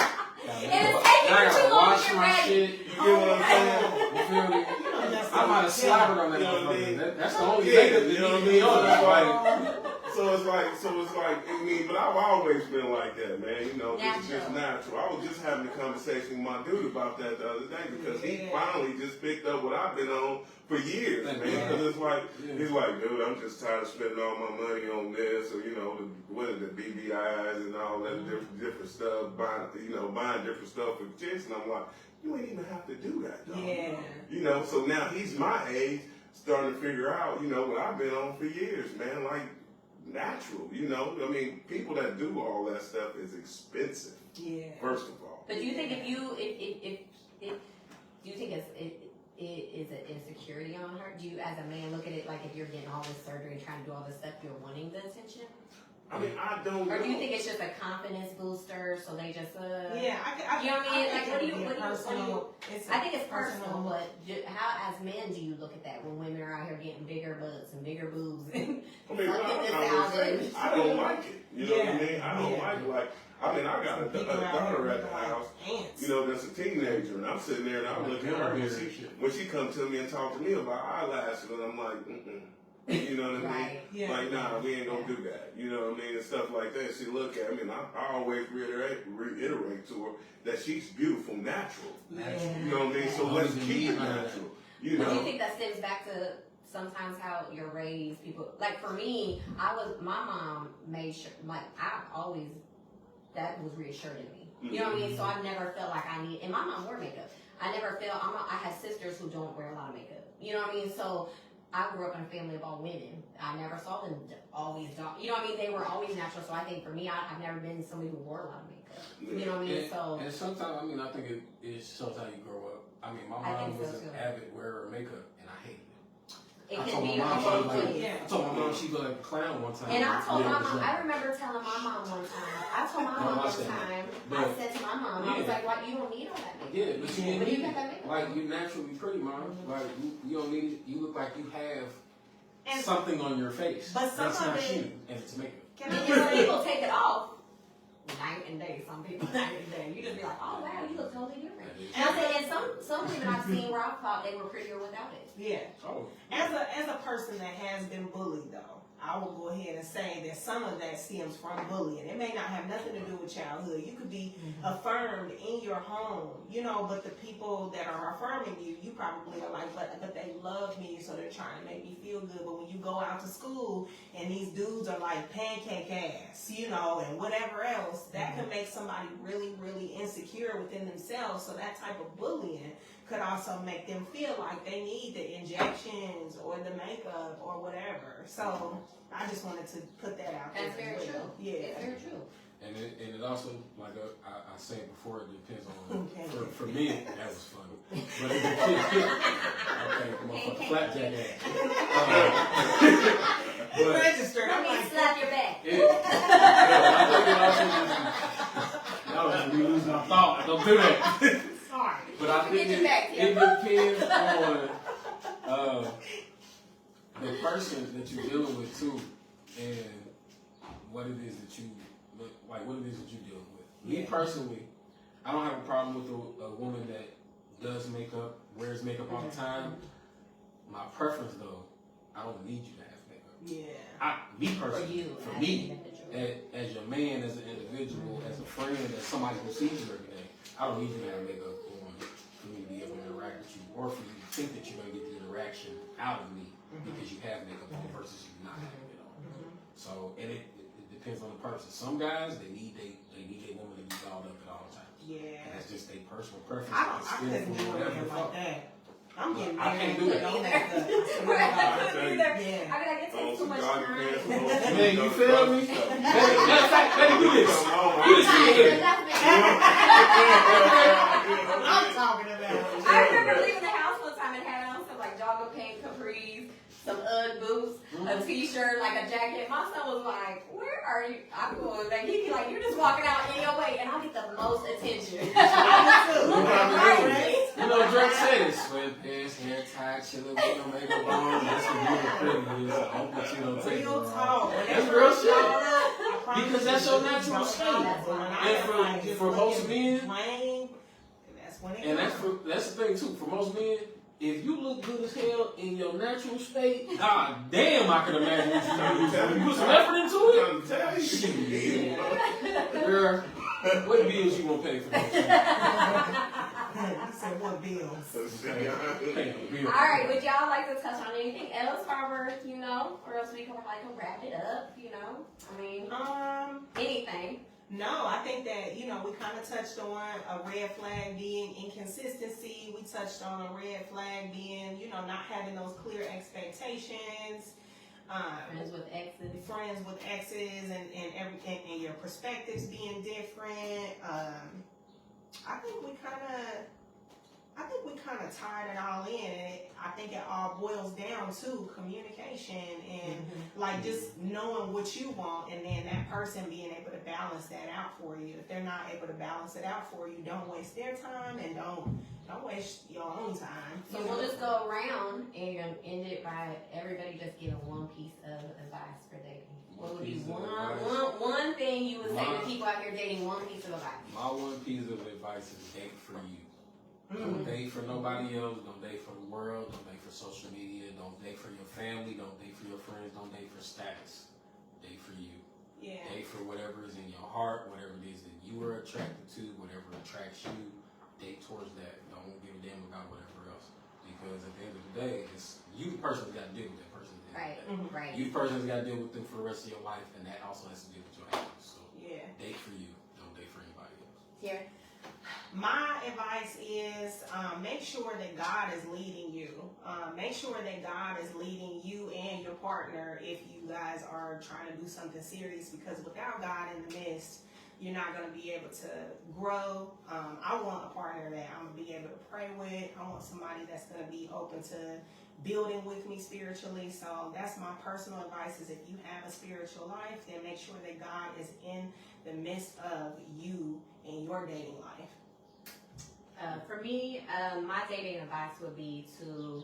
And it's taking I you too gotta long wash to get my ready. shit. mean? You get what I'm saying? You feel me? That's I might have slobbered on that You know what I motherfucker. mean? That's the only Yeah, thing that you know what I me mean? on. That's Like, So it's like, but I've always been like that, man. It's just natural. I was just having a conversation with my dude about that the other day because he finally just picked up what I've been on for years, man. Because it's like, he's like, dude, I'm just tired of spending all my money on this, or the BBIs and all that different stuff, buying different stuff for chicks, and I'm like, you ain't even have to do that, dog. Yeah. So now he's my age, starting to figure out, what I've been on for years, man. Like, natural, I mean, people that do all that stuff is expensive. Yeah. First of all. But do you think if do you think it is an insecurity on her? Do you, as a man, look at it like if you're getting all this surgery and trying to do all this stuff, you're wanting the attention? I mean, I don't. Or do you know. think it's just a confidence booster, so they just Yeah, you know what I mean? Like, what do you? Personal, I think it's personal, but how, as men, do you look at that when women are out here getting bigger butts and bigger boobs? And I mean, I don't like it. You know what I mean? I don't like. I mean, I got a daughter at the house. That's a teenager, and I'm sitting there and I'm looking at her when she comes to me and talk to me about eyelashes, and I'm like, You know what I mean? Right. Yeah. Like, nah, we ain't gonna do that. You know what I mean? And stuff like that. She look at me, and I always reiterate to her that she's beautiful, natural. Yeah. You know what I mean? So let's keep it natural. You But do you know? think that stems back to sometimes how you're raised? People like for me, my mom made sure, like I always, that was reassured in me. You know what I mean? So I never felt like I need, and my mom wore makeup. I never felt, I had sisters who don't wear a lot of makeup. You know what I mean? So I grew up in a family of all women. I never saw them always, you know what I mean? They were always natural. So I think for me, I've never been somebody who wore a lot of makeup. You know what I mean? And sometimes, I think it shows how you grow up. I mean, my mom was an avid wearer of makeup, and I hated it. It I can told be my your mom, whole I told my mom she looked like a clown one time. And I told Yeah, my it was mom, young. I remember telling my mom one time, I said to my mom, I was like, why, you don't need all that makeup. Yeah, but you didn't But you need got it. that makeup. Like, you naturally pretty, mom. Like, you don't need it. You look like you have And- something on your face. But some That's of not it- you, and it's makeup. Can And I some say, people take it off night and day. Some people night and day. You just be like, oh wow, you look totally different. And I said, and some women I've seen where I thought they were prettier without it. yeah. Oh. As a person that has been bullied, though, I will go ahead and say that some of that stems from bullying. It may not have nothing to do with childhood. You could be affirmed in your home, but the people that are affirming you, you probably are like, but they love me, so they're trying to make me feel good. But when you go out to school and these dudes are like pancake ass, and whatever else, that can make somebody really, really insecure within themselves. So that type of bullying could also make them feel like they need the injections or the makeup or whatever. So I just wanted to put that out there. That's very as well. true. Yeah. It's very true. And it also, like I said before, it depends on, Okay. for me, that was funny. But it depends. Okay, motherfucker, flapjack ass. It But registered. Let I'm me like, slap your back. I think it also that was me losing my thought. Don't do that. sorry. But I think Get your back, it depends on the person that you're dealing with too, and what it is that you look like. What it is that you're dealing with. Me personally, I don't have a problem with a woman that does makeup, wears makeup all the time. My preference though, I don't need you to have makeup. Yeah. Me For personally, you, for as me, an individual. as your man, as an individual, as a friend, as somebody who sees you every day, I don't need you to have makeup on for me to be able to interact with you, or for you to think that you're going to get the interaction out of me because you have makeup on versus you not having it on. So, and it depends on the person. Some guys, they need their woman to be dolled up at all times. Yeah. And that's just their personal preference. I It's couldn't still do whatever it the like fuck. that. I'm getting I can't married do with that. no makeup. I swear to Right, God. I couldn't either. Yeah. I mean, like, it On takes too some much jogging time. pants, Man, you feel me? Matter of fact, let me do this. Do this for you. I'm talking about. I remember leaving the house one time and having on some like jogger pant capris, some UGG boots, a t-shirt, like a jacket. My son was like, "Where are you?" I'm going like he'd be like, "You're just walking out in your way," and I get the most attention. You know, Drake said it. Sweatpants, hair tied, chillin' with no makeup on. That's what you pretty is. I hope that you don't take it Real wrong. talk. That's real shit. Because that's your natural state. And for most men, that's when it and comes. that's the thing too. For most men, if you look good as hell in your natural state, god damn, I can imagine what you do. You put some effort into it. Girl, what bills you gonna pay for that? He said, what bills? All right, would y'all like to touch on anything else, Farmer? You know, or else we can like wrap it up. You know, I mean, anything. No, I think that, you know, we kind of touched on a red flag being inconsistency. We touched on a red flag being, you know, not having those clear expectations. Friends with exes. And your perspectives being different. I think we kind of tied it all in, and I think it all boils down to communication and like just knowing what you want, and then that person being able to balance that out for you. If they're not able to balance it out for you, don't waste their time and don't waste your own time. So we'll just go around and end it by everybody just giving one piece of advice for dating. What would be one thing you would say to people out here dating? One piece of advice. My one piece of advice is date for you. Don't date for nobody else. Don't date for the world. Don't date for social media. Don't date for your family. Don't date for your friends. Don't date for status. Date for you. Yeah. Date for whatever is in your heart, whatever it is that you are attracted to, whatever attracts you. Date towards that. Don't give a damn about whatever else. Because at the end of the day, it's you the person that's got to deal with that person. Right, right. You the person that's got to deal with them for the rest of your life, and that also has to deal with your happiness. So Yeah. date for you. Don't date for anybody else. Here. My advice is make sure that God is leading you. Make sure that God is leading you and your partner if you guys are trying to do something serious, because without God in the midst, you're not going to be able to grow. I want a partner that I'm going to be able to pray with. I want somebody that's going to be open to building with me spiritually. So that's my personal advice, is if you have a spiritual life, then make sure that God is in the midst of you in your dating life. For me, my dating advice would be to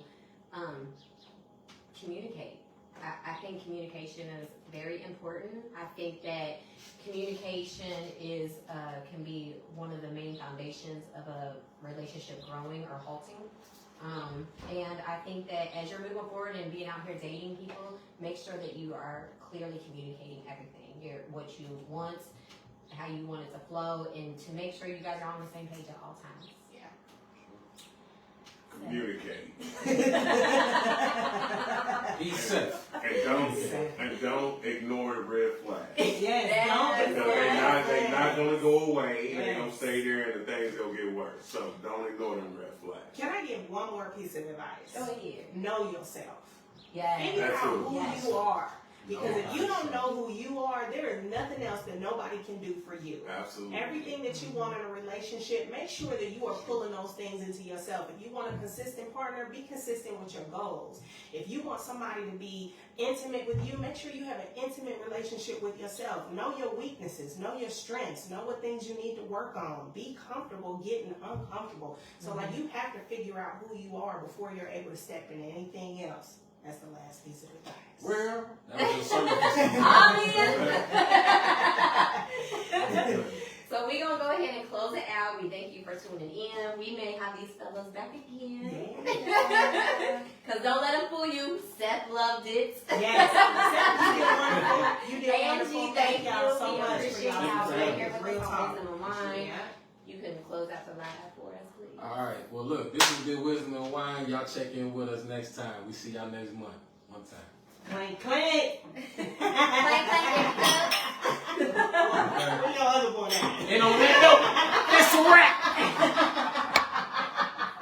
communicate. I think communication is very important. I think that communication is can be one of the main foundations of a relationship growing or halting. And I think that as you're moving forward and being out here dating people, make sure that you are clearly communicating everything. What you want, how you want it to flow, and to make sure you guys are on the same page at all times. Communicate. Be safe. And don't ignore the red flags. Yes, Because they're not gonna go away. They're gonna stay there, and the things gonna get worse. So don't ignore them red flags. Can I give one more piece of advice? Go ahead. Know yourself. Yes. Figure out Absolutely. who you are. Because if you don't know who you are, there is nothing else that nobody can do for you. Absolutely. Everything that you want in a relationship, make sure that you are pulling those things into yourself. If you want a consistent partner, be consistent with your goals. If you want somebody to be intimate with you, make sure you have an intimate relationship with yourself. Know your weaknesses, know your strengths, know what things you need to work on. Be comfortable getting uncomfortable. So like you have to figure out who you are before you're able to step into anything else. That's the last piece of advice. Well, that was a sermon. So we're going to go ahead and close it out. We thank you for tuning in. We may have these fellas back again. Because Cause don't let them fool you. Seth loved it. Yes, Seth, you did wonderful. You did Angie, wonderful. thank y'all so you. We much for appreciate y'all y'all Thank being you. here with Real us talk. on Wisdom of Wine. Yeah. You can close out the line for us, please. All right. Well, look, this has been Wisdom and Wine. Y'all check in with us next time. We see y'all next month. One time. Clank, clank.